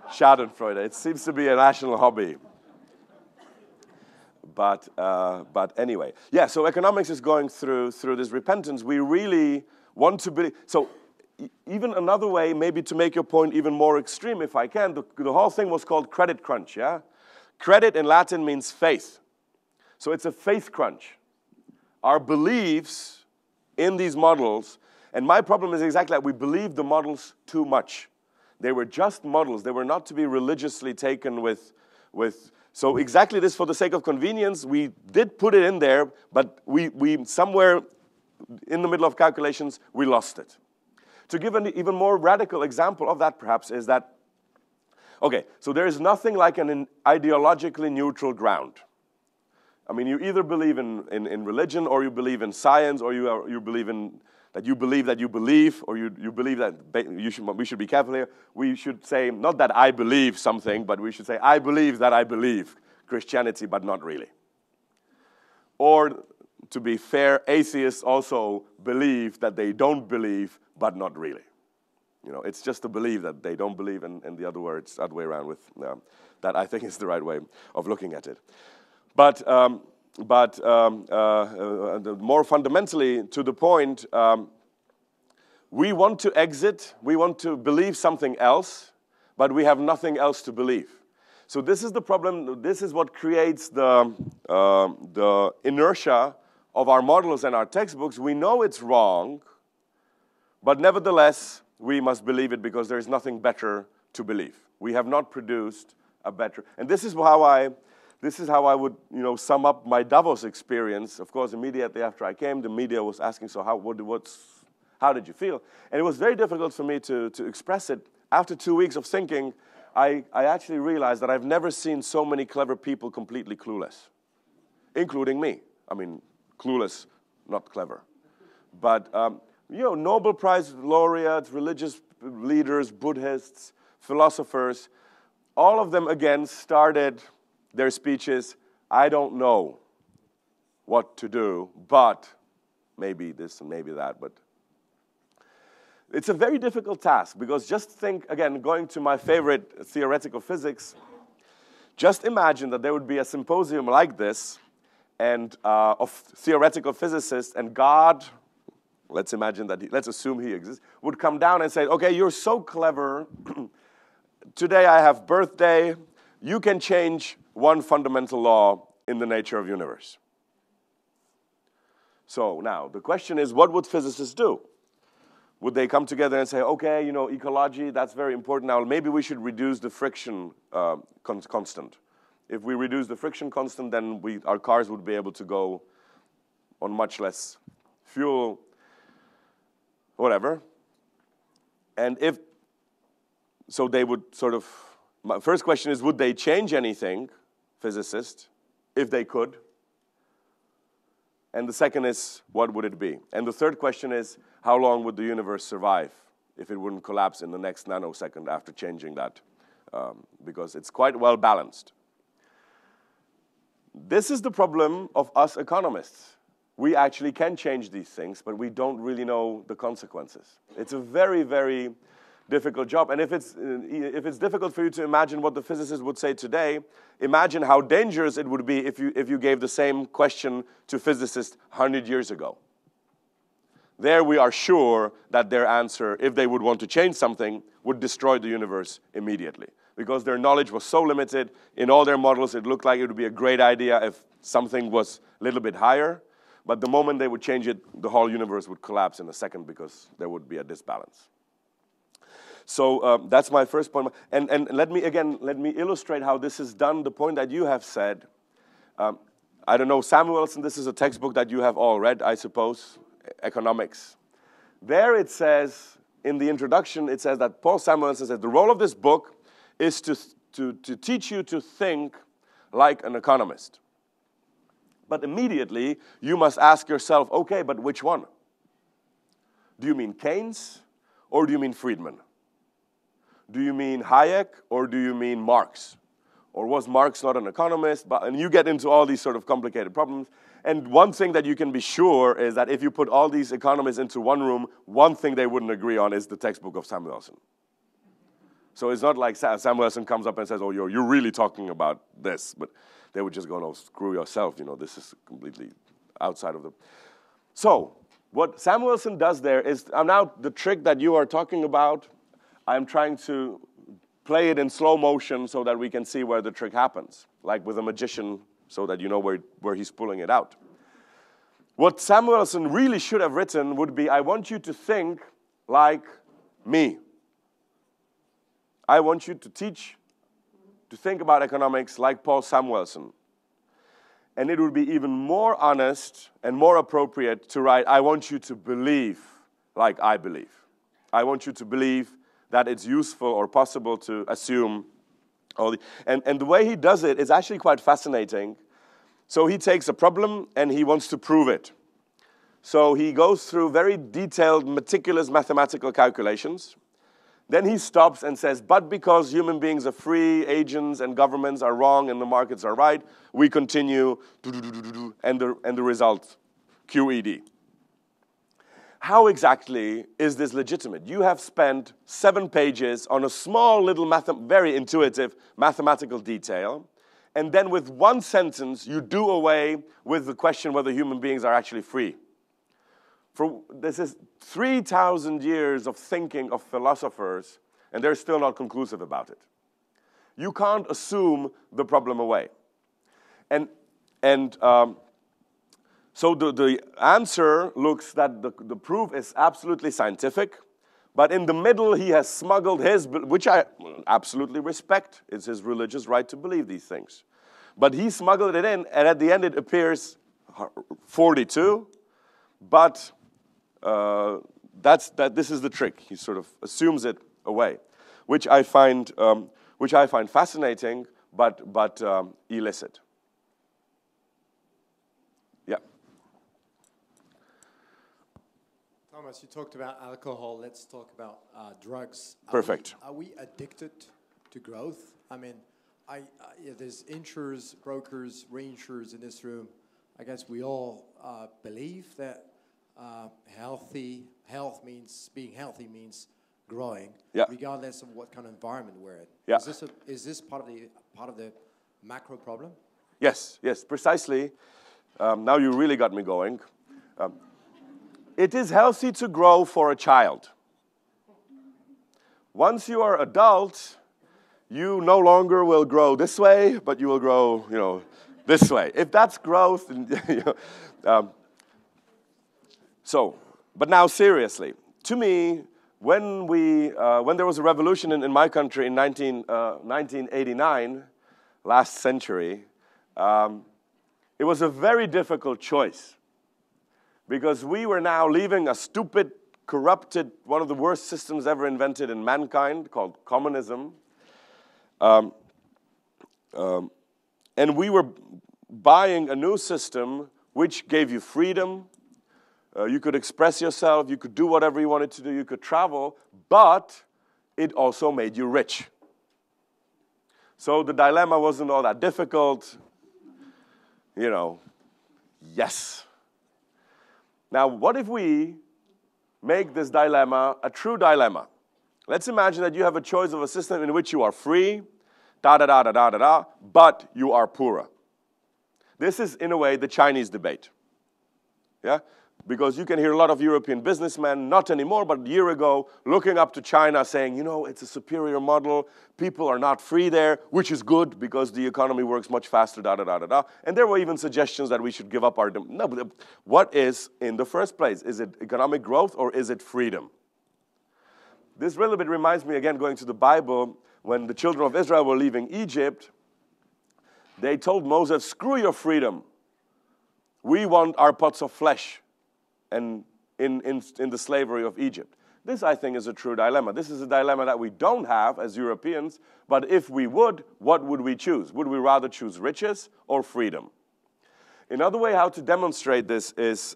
Schadenfreude. It seems to be a national hobby. But anyway, yeah. So economics is going through this repentance. We really want to be. So even another way, maybe to make your point even more extreme, if I can, the whole thing was called credit crunch. Yeah, credit in Latin means faith. So it's a faith crunch. Our beliefs in these models, and my problem is exactly that we believe the models too much. They were just models. They were not to be religiously taken with. So exactly this, for the sake of convenience, we did put it in there, but we somewhere in the middle of calculations, we lost it. To give an even more radical example of that, perhaps, is that, okay, so there is nothing like an ideologically neutral ground. I mean, you either believe in religion, or you believe in science, or you believe in that you believe, or you believe that we should be careful here. We should say, not that I believe something, but we should say, I believe that I believe Christianity, but not really. Or, to be fair, atheists also believe that they don't believe, but not really. You know, it's just to believe that they don't believe, and the other way around with that, I think is the right way of looking at it. But more fundamentally, to the point, we want to exit, we want to believe something else, but we have nothing else to believe. So this is the problem. This is what creates the inertia of our models and our textbooks. We know it's wrong, but nevertheless, we must believe it because there is nothing better to believe. We have not produced a better, and this is how I would, sum up my Davos experience. Of course, immediately after I came, the media was asking, so how did you feel? And it was very difficult for me to express it. After 2 weeks of thinking, I actually realized that I've never seen so many clever people completely clueless, including me. I mean, clueless, not clever. But, Nobel Prize laureates, religious leaders, Buddhists, philosophers, all of them, again, started their speeches, I don't know what to do, but maybe this and maybe that. But it's a very difficult task, because just think, again, going to my favorite theoretical physics, just imagine that there would be a symposium like this and of theoretical physicists, and God, let's assume he exists, would come down and say, okay, you're so clever, today I have birthday, you can change one fundamental law in the nature of the universe. So now, the question is, what would physicists do? Would they come together and say, okay, ecology, that's very important. Now, maybe we should reduce the friction constant. If we reduce the friction constant, then our cars would be able to go on much less fuel, whatever. And so they would sort of, my first question is, would they change anything, physicists, if they could? And the second is, what would it be? And the third question is, how long would the universe survive if it wouldn't collapse in the next nanosecond after changing that? Because it's quite well balanced. This is the problem of us economists. We actually can change these things, but we don't really know the consequences. It's a very, very difficult job. And if it's difficult for you to imagine what the physicists would say today, imagine how dangerous it would be if you gave the same question to physicists 100 years ago. There we are sure that their answer, if they would want to change something, would destroy the universe immediately. Because their knowledge was so limited, in all their models it looked like it would be a great idea if something was a little bit higher, but the moment they would change it, the whole universe would collapse in a second because there would be a disbalance. So that's my first point. And let me illustrate how this is done, the point that you have said. I don't know, Samuelson, this is a textbook that you have all read, I suppose, economics. There it says, in the introduction, it says that Paul Samuelson says, the role of this book is to teach you to think like an economist. But immediately, you must ask yourself, okay, but which one? Do you mean Keynes, or do you mean Friedman? Do you mean Hayek, or do you mean Marx? Or was Marx not an economist? And you get into all these sort of complicated problems. And one thing that you can be sure is that if you put all these economists into one room, one thing they wouldn't agree on is the textbook of Samuelson. So it's not like Samuelson comes up and says, oh, you're really talking about this. But they would just go, no, screw yourself. This is completely outside of the... So what Samuelson does there is, now the trick that you are talking about, I'm trying to play it in slow motion so that we can see where the trick happens, like with a magician, so that you know where he's pulling it out. What Samuelson really should have written would be, I want you to think like me. I want you to think about economics like Paul Samuelson. And it would be even more honest and more appropriate to write, I want you to believe like I believe. I want you to believe that it's useful or possible to assume and the way he does it is actually quite fascinating. So he takes a problem and he wants to prove it. So he goes through very detailed, meticulous mathematical calculations. Then he stops and says, but because human beings are free, agents and governments are wrong and the markets are right, we continue, and the result, QED. How exactly is this legitimate? You have spent 7 pages on a small little, very intuitive mathematical detail, and then with 1 sentence, you do away with the question whether human beings are actually free. This is 3,000 years of thinking of philosophers, and they're still not conclusive about it. You can't assume the problem away. So the answer looks that the proof is absolutely scientific, but in the middle he has smuggled his, which I absolutely respect, it's his religious right to believe these things. But he smuggled it in, and at the end it appears 42, but this is the trick. He sort of assumes it away, which I find fascinating, but illicit. Yeah. Thomas, you talked about alcohol. Let's talk about drugs. Perfect. Are we addicted to growth? I mean, there's insurers, brokers, reinsurers in this room. I guess we all believe that being healthy means growing, yeah, regardless of what kind of environment we're in. Yeah. Is this part of the macro problem? Yes, precisely. Now you really got me going. It is healthy to grow for a child. Once you are adult, you no longer will grow this way, but you will grow, this way. If that's growth, but now seriously, to me, when there was a revolution in my country in 1989, last century, it was a very difficult choice, because we were now leaving a stupid, corrupted, one of the worst systems ever invented in mankind, called communism. And we were buying a new system which gave you freedom. You could express yourself, you could do whatever you wanted to do, you could travel, but it also made you rich. So the dilemma wasn't all that difficult. Yes. Now, what if we make this dilemma a true dilemma? Let's imagine that you have a choice of a system in which you are free, but you are poorer. This is, in a way, the Chinese debate. Yeah? Because you can hear a lot of European businessmen, not anymore, but a year ago, looking up to China saying, it's a superior model, people are not free there, which is good because the economy works much faster, And there were even suggestions that we should give up our... No, but what is in the first place? Is it economic growth or is it freedom? This little bit reminds me, again, going to the Bible, when the children of Israel were leaving Egypt, they told Moses, screw your freedom. We want our pots of flesh. And in the slavery of Egypt. This, I think, is a true dilemma. This is a dilemma that we don't have as Europeans, but if we would, what would we choose? Would we rather choose riches or freedom? Another way how to demonstrate this is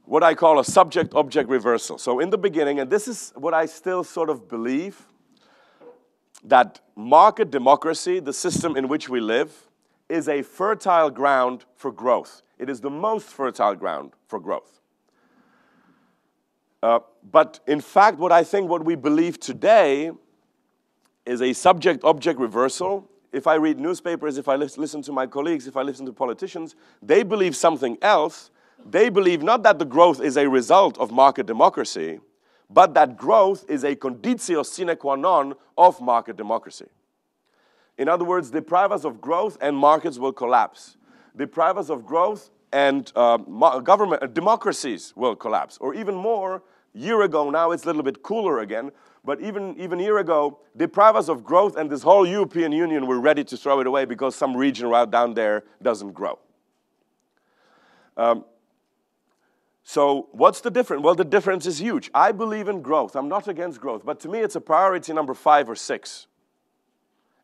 what I call a subject-object reversal. So in the beginning, and this is what I still sort of believe, that market democracy, the system in which we live, is a fertile ground for growth. It is the most fertile ground for growth. But in fact, what we believe today is a subject-object reversal. If I read newspapers, if I listen to my colleagues, if I listen to politicians, they believe something else. They believe not that the growth is a result of market democracy, but that growth is a conditio sine qua non of market democracy. In other words, deprive us of growth and markets will collapse. Deprive us of growth and democracies will collapse. Or even more, a year ago, now it's a little bit cooler again, but even a year ago, deprive us of growth and this whole European Union, we're ready to throw it away because some region right down there doesn't grow. So what's the difference? Well, the difference is huge. I believe in growth. I'm not against growth, but to me it's a priority number 5 or 6.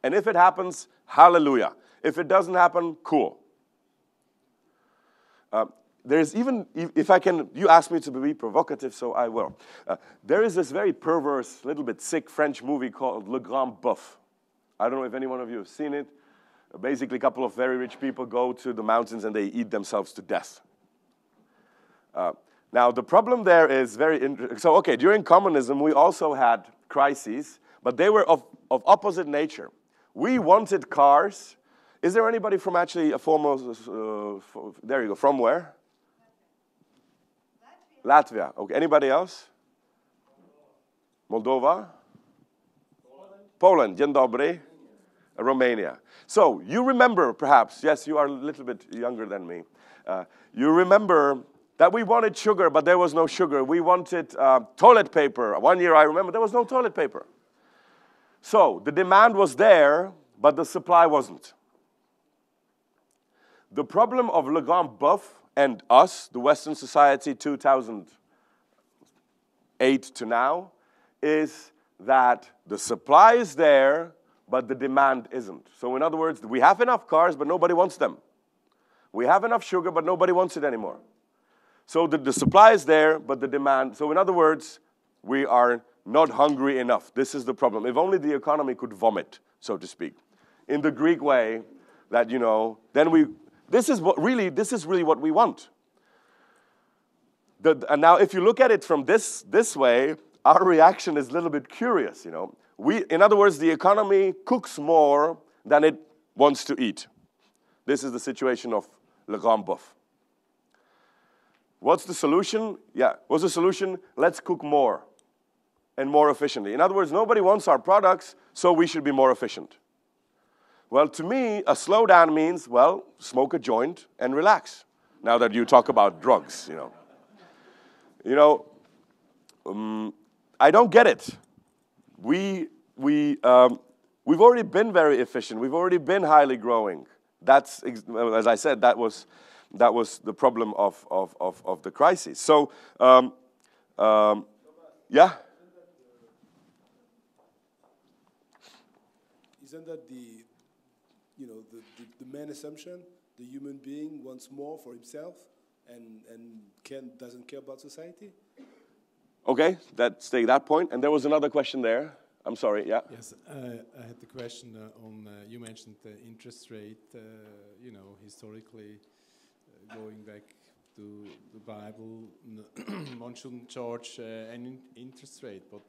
And if it happens, hallelujah. If it doesn't happen, cool. there's even, if I can, you asked me to be provocative, so I will. There is this very perverse, little bit sick French movie called Le Grand Boeuf. I don't know if any one of you have seen it. Basically, a couple of very rich people go to the mountains and they eat themselves to death. Now, the problem there is very interesting. So, okay, during communism, we also had crises, but they were of opposite nature. We wanted cars. Is there anybody from actually a former, there you go, from where? Latvia. Okay, anybody else? Moldova? Poland. Dzień dobry. Romania. So, you remember, perhaps, yes, you are a little bit younger than me. You remember that we wanted sugar, but there was no sugar. We wanted toilet paper. One year, I remember, there was no toilet paper. So, the demand was there, but the supply wasn't. The problem of Le Grand Boeuf and us, the Western society 2008 to now, is that the supply is there, but the demand isn't. So in other words, we have enough cars, but nobody wants them. We have enough sugar, but nobody wants it anymore. So the supply is there, but the demand, so in other words, we are not hungry enough. This is the problem. If only the economy could vomit, so to speak, in the Greek way, that, you know, then this is really what we want. And now, if you look at it from this way, our reaction is a little bit curious, you know. In other words, the economy cooks more than it wants to eat. This is the situation of Le Grand Boeuf. What's the solution? Yeah, what's the solution? Let's cook more and more efficiently. In other words, nobody wants our products, so we should be more efficient. Well, to me, a slowdown means, well, smoke a joint and relax. Now that you talk about drugs, you know. You know, I don't get it. We've already been very efficient. We've already been highly growing. That's, as I said, that was the problem of the crisis. So, yeah. Isn't that the main assumption? The human being wants more for himself and doesn't care about society? Okay, let's take that point. And there was another question there. I'm sorry, yeah? Yes, I had the question on, you mentioned the interest rate, historically, going back to the Bible, one shouldn't charge any interest rate, but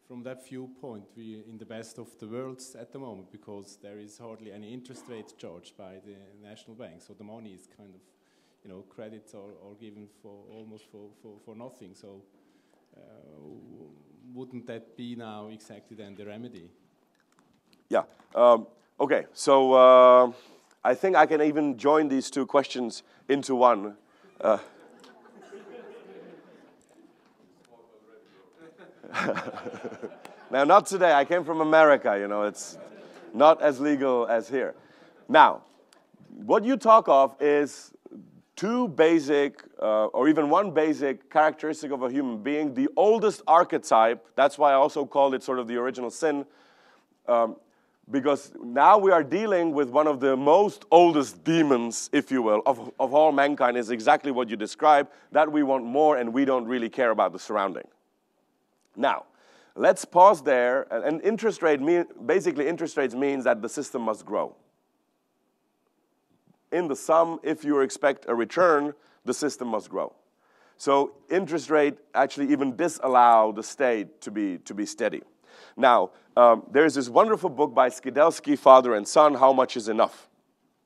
from that viewpoint, we're in the best of the worlds at the moment because there is hardly any interest rate charged by the national bank, so the money is kind of, credits are given for almost for nothing, so wouldn't that be now exactly then the remedy? Yeah. Okay. So I think I can even join these two questions into one. Now, not today. I came from America. It's not as legal as here. Now, what you talk of is two basic, or even one basic characteristic of a human being, the oldest archetype. That's why I also called it sort of the original sin, because now we are dealing with one of the most oldest demons, if you will, of all mankind, is exactly what you described, that we want more and we don't really care about the surrounding. Now, let's pause there. And interest rates means that the system must grow. In the sum, if you expect a return, the system must grow. So interest rate actually even disallow the state to be steady. Now, there's this wonderful book by Skidelsky, Father and Son, How Much is Enough?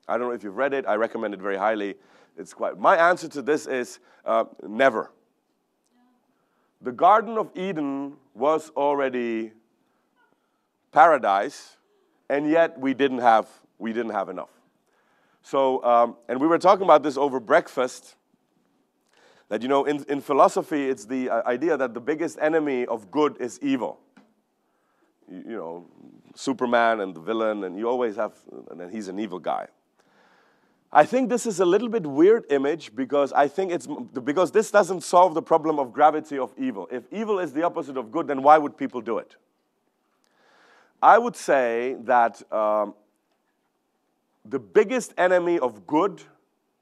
I don't know if you've read it. I recommend it very highly. My answer to this is never. The Garden of Eden was already paradise, and yet we didn't have enough. So, and we were talking about this over breakfast, that, in philosophy, it's the idea that the biggest enemy of good is evil. Superman and the villain, and you always have, and then he's an evil guy. I think this is a little bit weird image because because this doesn't solve the problem of gravity of evil. If evil is the opposite of good, then why would people do it? I would say that the biggest enemy of good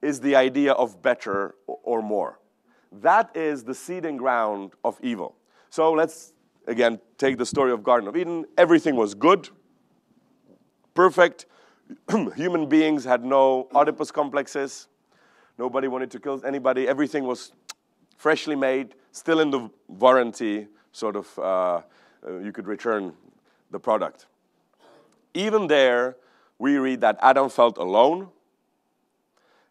is the idea of better or more. That is the seeding ground of evil. So let's, again, take the story of Garden of Eden. Everything was good, perfect. Human beings had no Oedipus complexes. Nobody wanted to kill anybody. Everything was freshly made, still in the warranty, sort of, you could return the product. Even there, we read that Adam felt alone,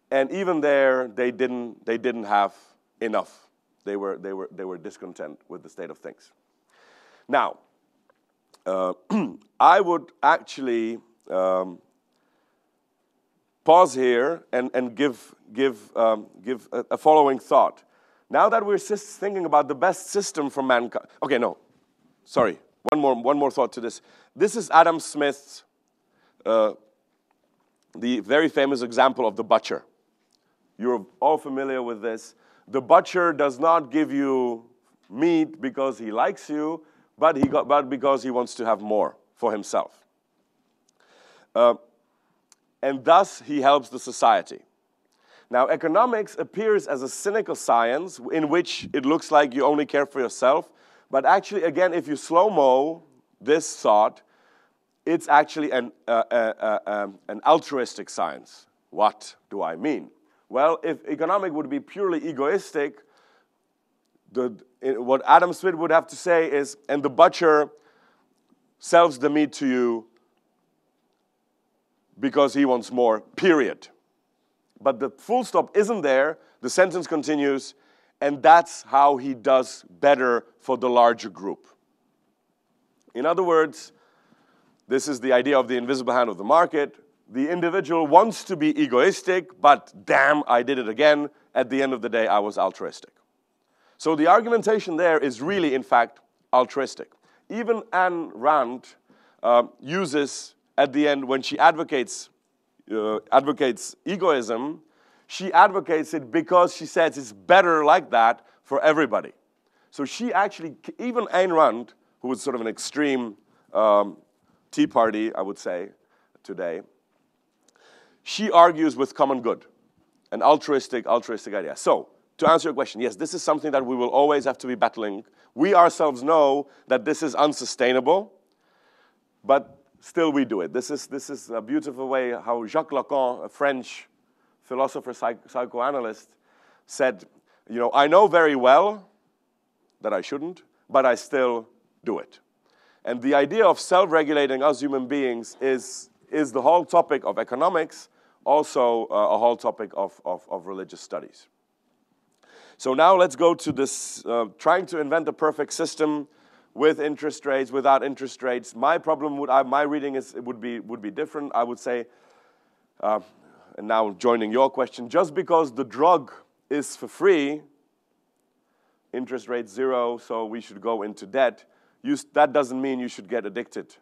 and even there, they didn't have enough. They were discontent with the state of things. Now, I would actually pause here and give a following thought. Now that we're thinking about the best system for mankind. Okay, no, sorry. One more thought to this. This is Adam Smith's, the very famous example of the butcher. You're all familiar with this. The butcher does not give you meat because he likes you, but because he wants to have more for himself. And thus, he helps the society. Now, economics appears as a cynical science in which it looks like you only care for yourself. But actually, again, if you slow-mo this thought, it's actually an altruistic science. What do I mean? Well, if economic would be purely egoistic, what Adam Smith would have to say is, and the butcher sells the meat to you because he wants more, period. But the full stop isn't there. The sentence continues, and that's how he does better for the larger group. In other words, this is the idea of the invisible hand of the market. The individual wants to be egoistic, but damn, I did it again. At the end of the day, I was altruistic. So the argumentation there is really, in fact, altruistic. Even Ayn Rand uses, at the end, when she advocates egoism, she advocates it because she says it's better like that for everybody. So she actually, even Ayn Rand, who was sort of an extreme Tea Party, I would say, today, she argues with common good, an altruistic idea. So, to answer your question, yes, this is something that we will always have to be battling. We ourselves know that this is unsustainable, but still we do it. This is a beautiful way how Jacques Lacan, a French philosopher, psychoanalyst, said, you know, I know very well that I shouldn't, but I still do it. And the idea of self-regulating us human beings is the whole topic of economics, also a whole topic of religious studies. So now let's go to this, trying to invent a perfect system with interest rates, without interest rates. My problem my reading would be different. I would say, and now joining your question, just because the drug is for free, interest rate 0, so we should go into debt, that doesn't mean you should get addicted.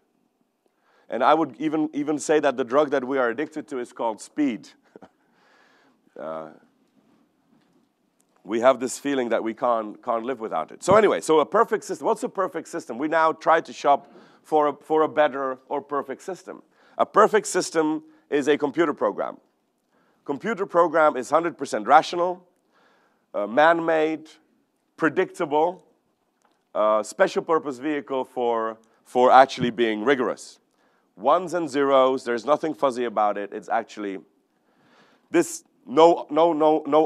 And I would even say that the drug that we are addicted to is called speed. We have this feeling that we can't live without it. So anyway, so a perfect system. What's a perfect system? We now try to shop for a better or perfect system. A perfect system is a computer program. Computer program is 100% rational, man-made, predictable, special purpose vehicle for actually being rigorous. Ones and zeros, there's nothing fuzzy about it. It's actually this no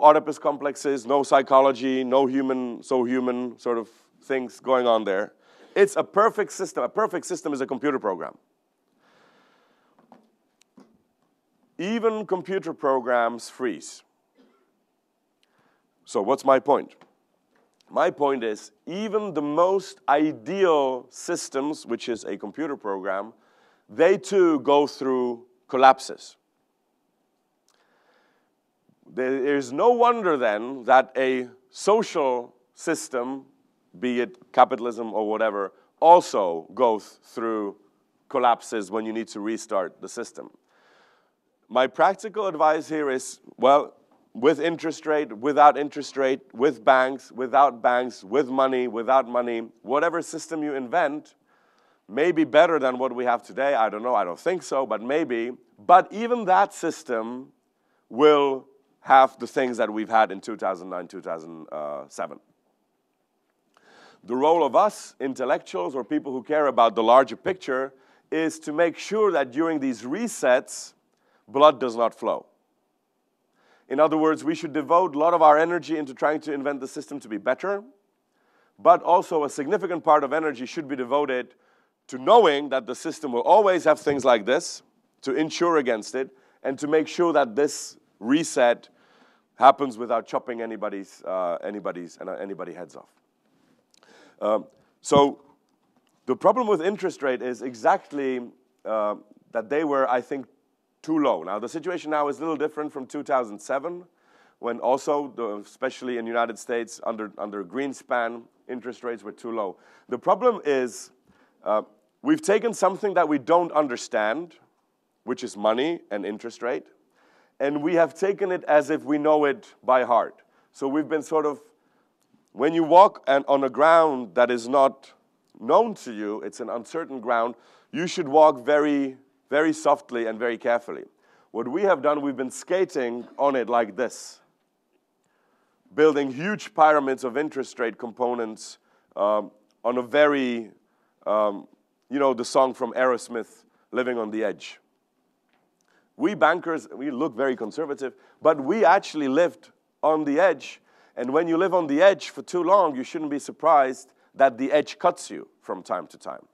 Oedipus complexes, no psychology, no human sort of things going on there. It's a perfect system. A perfect system is a computer program. Even computer programs freeze. So what's my point? My point is, even the most ideal systems, which is a computer program, they too go through collapses. There is no wonder then that a social system, be it capitalism or whatever, also goes through collapses when you need to restart the system. My practical advice here is, well, with interest rate, without interest rate, with banks, without banks, with money, without money, whatever system you invent may be better than what we have today. I don't know, I don't think so, but maybe. But even that system will have the things that we've had in 2009, 2007. The role of us, intellectuals or people who care about the larger picture, is to make sure that during these resets, blood does not flow. In other words, we should devote a lot of our energy into trying to invent the system to be better, but also a significant part of energy should be devoted to knowing that the system will always have things like this, to insure against it, and to make sure that this reset happens without chopping anybody's heads off. So the problem with interest rate is exactly that they were, I think, too low. Now, the situation now is a little different from 2007, when also, especially in the United States, under Greenspan, interest rates were too low. The problem is we've taken something that we don't understand, which is money and interest rate, and we have taken it as if we know it by heart. So we've been sort of, when you walk on a ground that is not known to you, it's an uncertain ground, you should walk very, very softly and very carefully. What we have done, we've been skating on it like this, building huge pyramids of interest rate components on a very, you know, the song from Aerosmith, Living on the Edge. We bankers, we look very conservative, but we actually lived on the edge. And when you live on the edge for too long, you shouldn't be surprised that the edge cuts you from time to time.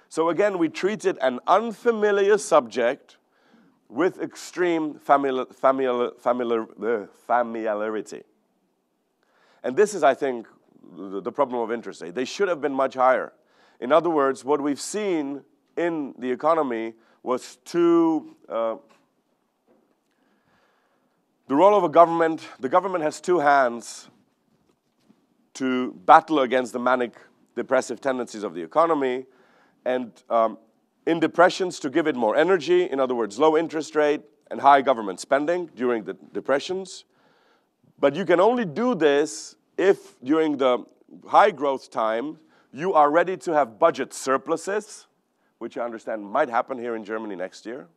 So again, we treated an unfamiliar subject with extreme familiarity. And this is, I think, the problem of interest rate. They should have been much higher. In other words, what we've seen in the economy was too... the role of a government, the government has two hands to battle against the manic depressive tendencies of the economy, and in depressions to give it more energy, in other words, low interest rate and high government spending during the depressions. But you can only do this if during the high growth time you are ready to have budget surpluses, which I understand might happen here in Germany next year,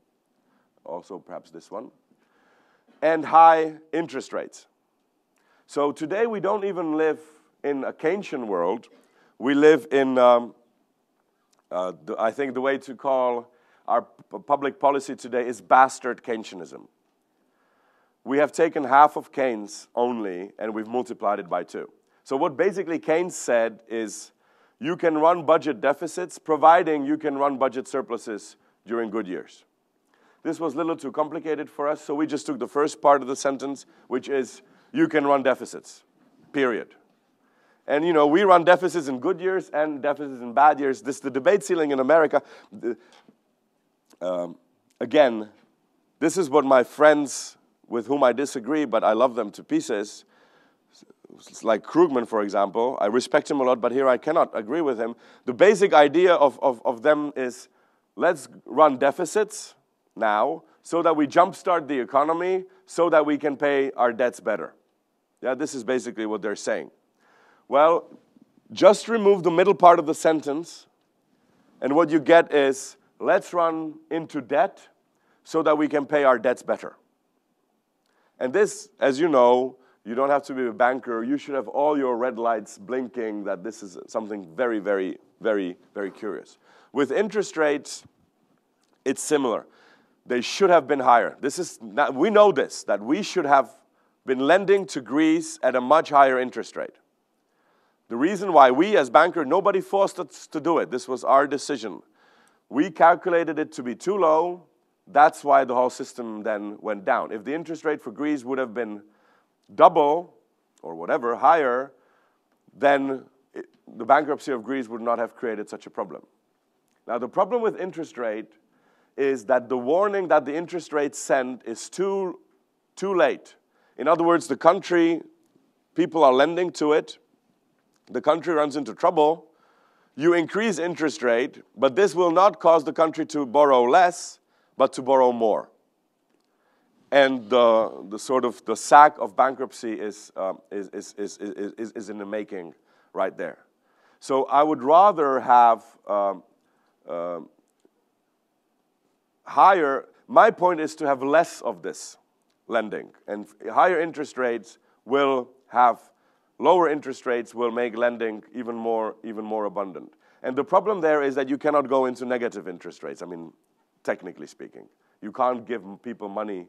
also perhaps this one, and high interest rates. So today we don't even live in a Keynesian world. We live in, I think the way to call our public policy today is bastard Keynesianism. We have taken half of Keynes only, and we've multiplied it by 2. So what basically Keynes said is, you can run budget deficits, providing you can run budget surpluses during good years. This was a little too complicated for us, so we just took the first part of the sentence, which is, you can run deficits, period. And, you know, we run deficits in good years and deficits in bad years. The debate ceiling in America, again, this is what my friends with whom I disagree, but I love them to pieces, like Krugman, for example. I respect him a lot, but here I cannot agree with him. The basic idea of them is, let's run deficits now so that we jumpstart the economy so that we can pay our debts better. Yeah, this is basically what they're saying. Well, just remove the middle part of the sentence, and what you get is, let's run into debt so that we can pay our debts better. And this, as you know, you don't have to be a banker. You should have all your red lights blinking that this is something very, very, very, very curious. With interest rates, it's similar. They should have been higher. We know this, that we should have been lending to Greece at a much higher interest rate. The reason why we as bankers, nobody forced us to do it. This was our decision. We calculated it to be too low. That's why the whole system then went down. If the interest rate for Greece would have been double or whatever, higher, then the bankruptcy of Greece would not have created such a problem. Now, the problem with interest rate is that the warning that the interest rate sent is too late. In other words, the country, people are lending to it, the country runs into trouble, you increase interest rate, but this will not cause the country to borrow less, but to borrow more. And the sort of the sack of bankruptcy is in the making right there. So I would rather have higher. My point is to have less of this. lending. And higher interest rates will have, lower interest rates will make lending even more abundant. And the problem there is that you cannot go into negative interest rates, I mean, technically speaking. You can't give people money,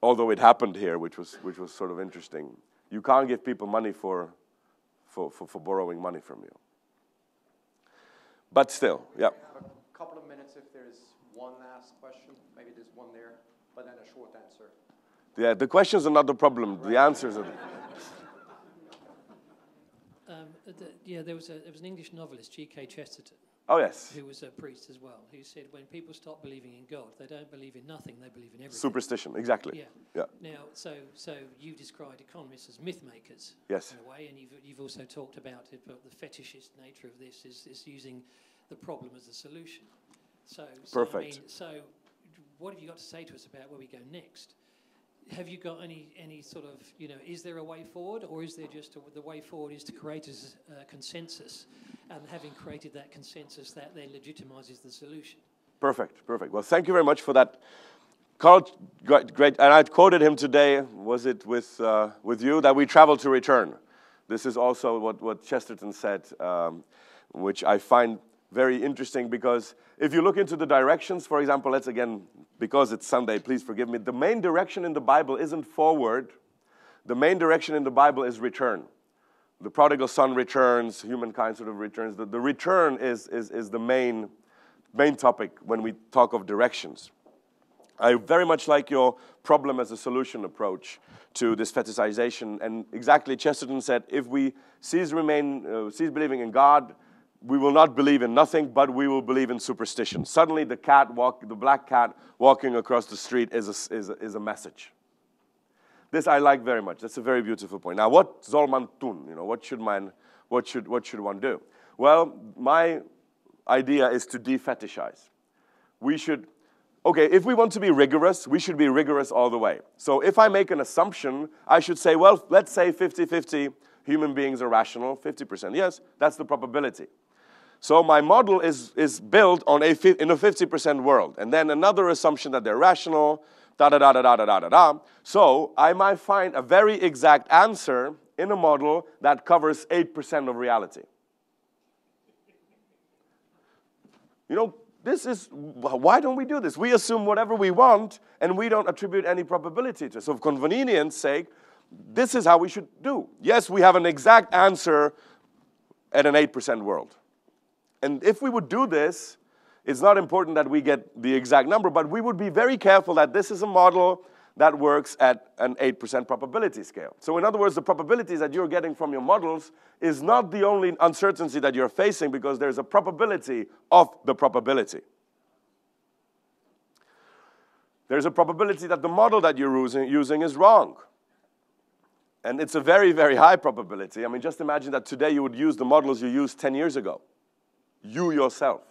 although it happened here, which was sort of interesting. You can't give people money for borrowing money from you. But still, yeah. We have a couple of minutes if there's one last question. Maybe there's one there, but then a short answer. Yeah, the questions are not the problem. The answers are. Yeah, there was an English novelist, G.K. Chesterton. Oh yes. Who was a priest as well. Who said, when people stop believing in God, they don't believe in nothing; they believe in everything. Superstition, exactly. Yeah. Yeah. Now, so you described economists as myth makers. Yes. In a way, and you've also talked about it, but the fetishist nature of this is using the problem as a solution. So Perfect. I mean, so what have you got to say to us about where we go next? Have you got any sort of, is there a way forward, or is there just the way forward is to create a consensus, and having created that consensus, that then legitimizes the solution? Perfect, perfect. Well, thank you very much for that. Carl, great, and I quoted him today, was it with you, that we travel to return. This is also what Chesterton said, which I find very interesting, because if you look into the directions, for example, let's again, because it's Sunday, please forgive me, the main direction in the Bible isn't forward. The main direction in the Bible is return. The prodigal son returns, humankind sort of returns. The return is the main topic when we talk of directions. I very much like your problem as a solution approach to this fetishization. And exactly, Chesterton said, if we cease believing in God, we will not believe in nothing, but we will believe in superstition. Suddenly, the black cat walking across the street is a message. This I like very much. That's a very beautiful point. Now, what soll man tun? What should one do? Well, my idea is to de-fetishize. If we want to be rigorous, we should be rigorous all the way. So if I make an assumption, I should say, well, let's say 50-50 human beings are rational, 50%. Yes, that's the probability. So my model is built on in a 50% world. And then another assumption that they're rational, da-da-da-da-da-da-da-da. So I might find a very exact answer in a model that covers 8% of reality. Why don't we do this? We assume whatever we want, and we don't attribute any probability to it. So for convenience sake, this is how we should do. Yes, we have an exact answer at an 8% world. And if we would do this, it's not important that we get the exact number, but we would be very careful that this is a model that works at an 8% probability scale. So in other words, the probabilities that you're getting from your models is not the only uncertainty that you're facing, because there's a probability of the probability. There's a probability that the model that you're using is wrong. And it's a very, very high probability. I mean, just imagine that today you would use the models you used 10 years ago. You yourself.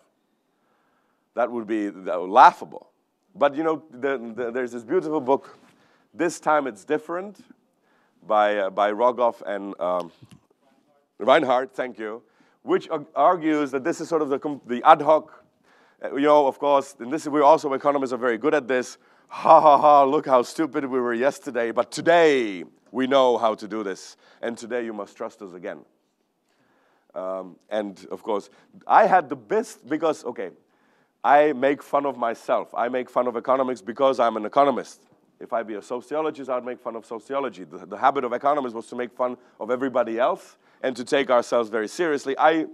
That would be laughable. But there's this beautiful book, This Time It's Different, by Rogoff and Reinhardt, thank you, which argues that this is sort of the ad hoc, of course, and we also economists are very good at this. Ha ha ha, look how stupid we were yesterday, but today we know how to do this, and today you must trust us again. And of course, I had the best, because, I make fun of myself. I make fun of economics because I'm an economist. If I'd be a sociologist, I'd make fun of sociology. The habit of economists was to make fun of everybody else and to take ourselves very seriously. I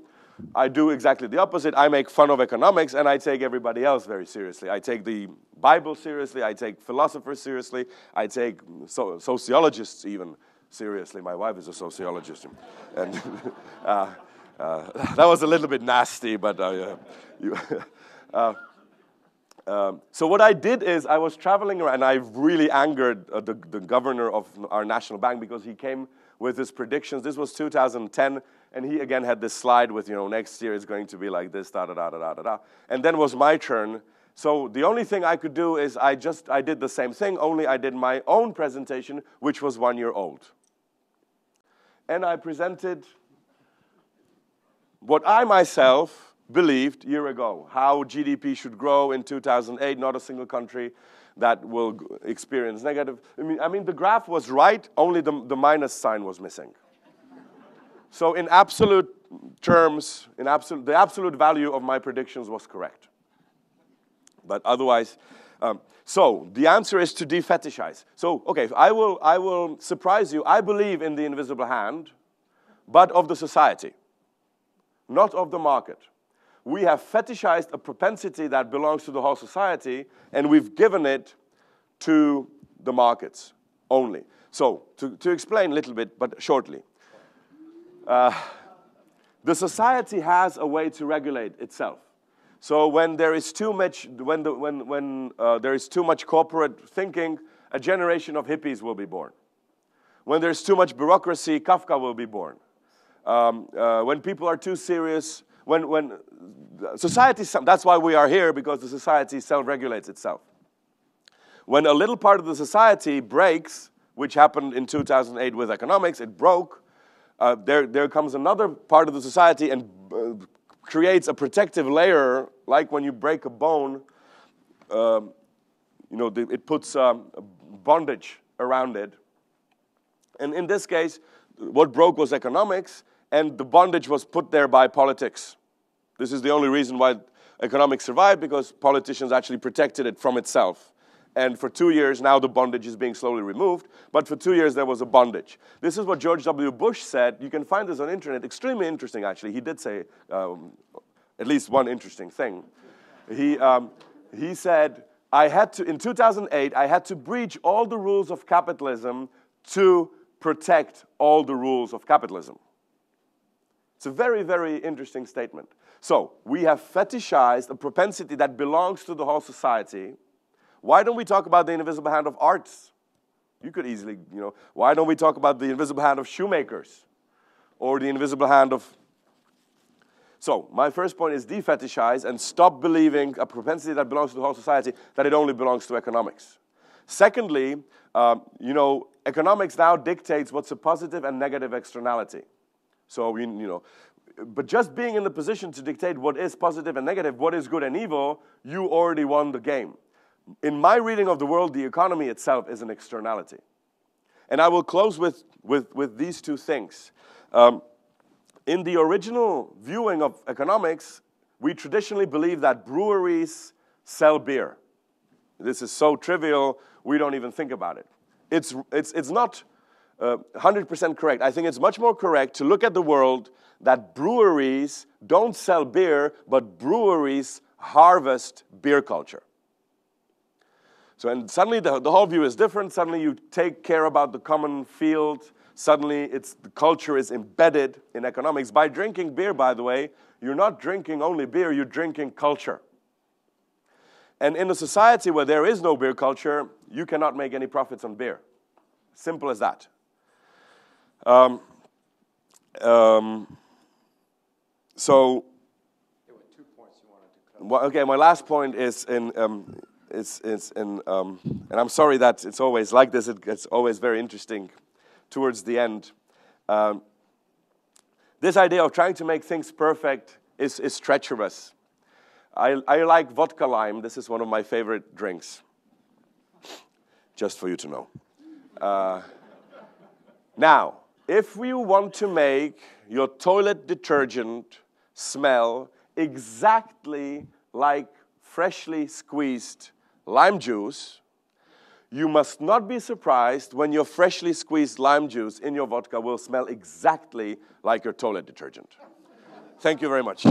do exactly the opposite. I make fun of economics, and I take everybody else very seriously. I take the Bible seriously. I take philosophers seriously. I take sociologists even seriously. My wife is a sociologist. And that was a little bit nasty, but so what I did is I was traveling around, and I really angered the governor of our national bank, because he came with his predictions. This was 2010, and he again had this slide with, next year is going to be like this, da-da-da-da-da-da. And then was my turn. So the only thing I could do is I did the same thing, only I did my own presentation, which was 1 year old. And I presented what I myself believed a year ago, how GDP should grow in 2008, not a single country that will experience negative. I mean, the graph was right, only the minus sign was missing. So in absolute terms, the absolute value of my predictions was correct. But otherwise, so the answer is to de-fetishize. So, okay, I will surprise you. I believe in the invisible hand, but of the society, not of the market. We have fetishized a propensity that belongs to the whole society, and we've given it to the markets only. So, to explain a little bit, but shortly. The society has a way to regulate itself. So when there is too much, there is too much corporate thinking, a generation of hippies will be born. When there's too much bureaucracy, Kafka will be born. When people are too serious, when society, that's why we are here, because the society self-regulates itself. When a little part of the society breaks, which happened in 2008 with economics, it broke, there comes another part of the society and creates a protective layer, like when you break a bone, it puts bondage around it. And in this case, what broke was economics, and the bondage was put there by politics. This is the only reason why economics survived, because politicians actually protected it from itself. And for 2 years, now the bondage is being slowly removed. But for 2 years, there was a bondage. This is what George W. Bush said. You can find this on the internet. Extremely interesting, actually. He did say at least one interesting thing. He said, in 2008, I had to breach all the rules of capitalism to protect all the rules of capitalism. It's a very, very interesting statement. So we have fetishized a propensity that belongs to the whole society. Why don't we talk about the invisible hand of arts? You could easily, why don't we talk about the invisible hand of shoemakers? Or the invisible hand of... So, my first point is de-fetishize and stop believing a propensity that belongs to the whole society, that it only belongs to economics. Secondly, economics now dictates what's a positive and negative externality. So, but just being in the position to dictate what is positive and negative, what is good and evil, you already won the game. In my reading of the world, the economy itself is an externality. And I will close with these two things. In the original viewing of economics, we traditionally believe that breweries sell beer. This is so trivial, we don't even think about it. It's not 100% correct. I think it's much more correct to look at the world that breweries don't sell beer, but breweries harvest beer culture. So, and suddenly the whole view is different. Suddenly you take care about the common field. Suddenly the culture is embedded in economics. By drinking beer, by the way, you're not drinking only beer, you're drinking culture. And in a society where there is no beer culture, you cannot make any profits on beer. Simple as that. So there were 2 points you wanted to cover. Okay, my last point is and I'm sorry that it's always like this. It gets always very interesting towards the end. This idea of trying to make things perfect is treacherous. I like vodka lime. This is one of my favorite drinks. Just for you to know. Now, if you want to make your toilet detergent smell exactly like freshly squeezed lime juice, you must not be surprised when your freshly squeezed lime juice in your vodka will smell exactly like your toilet detergent. Thank you very much.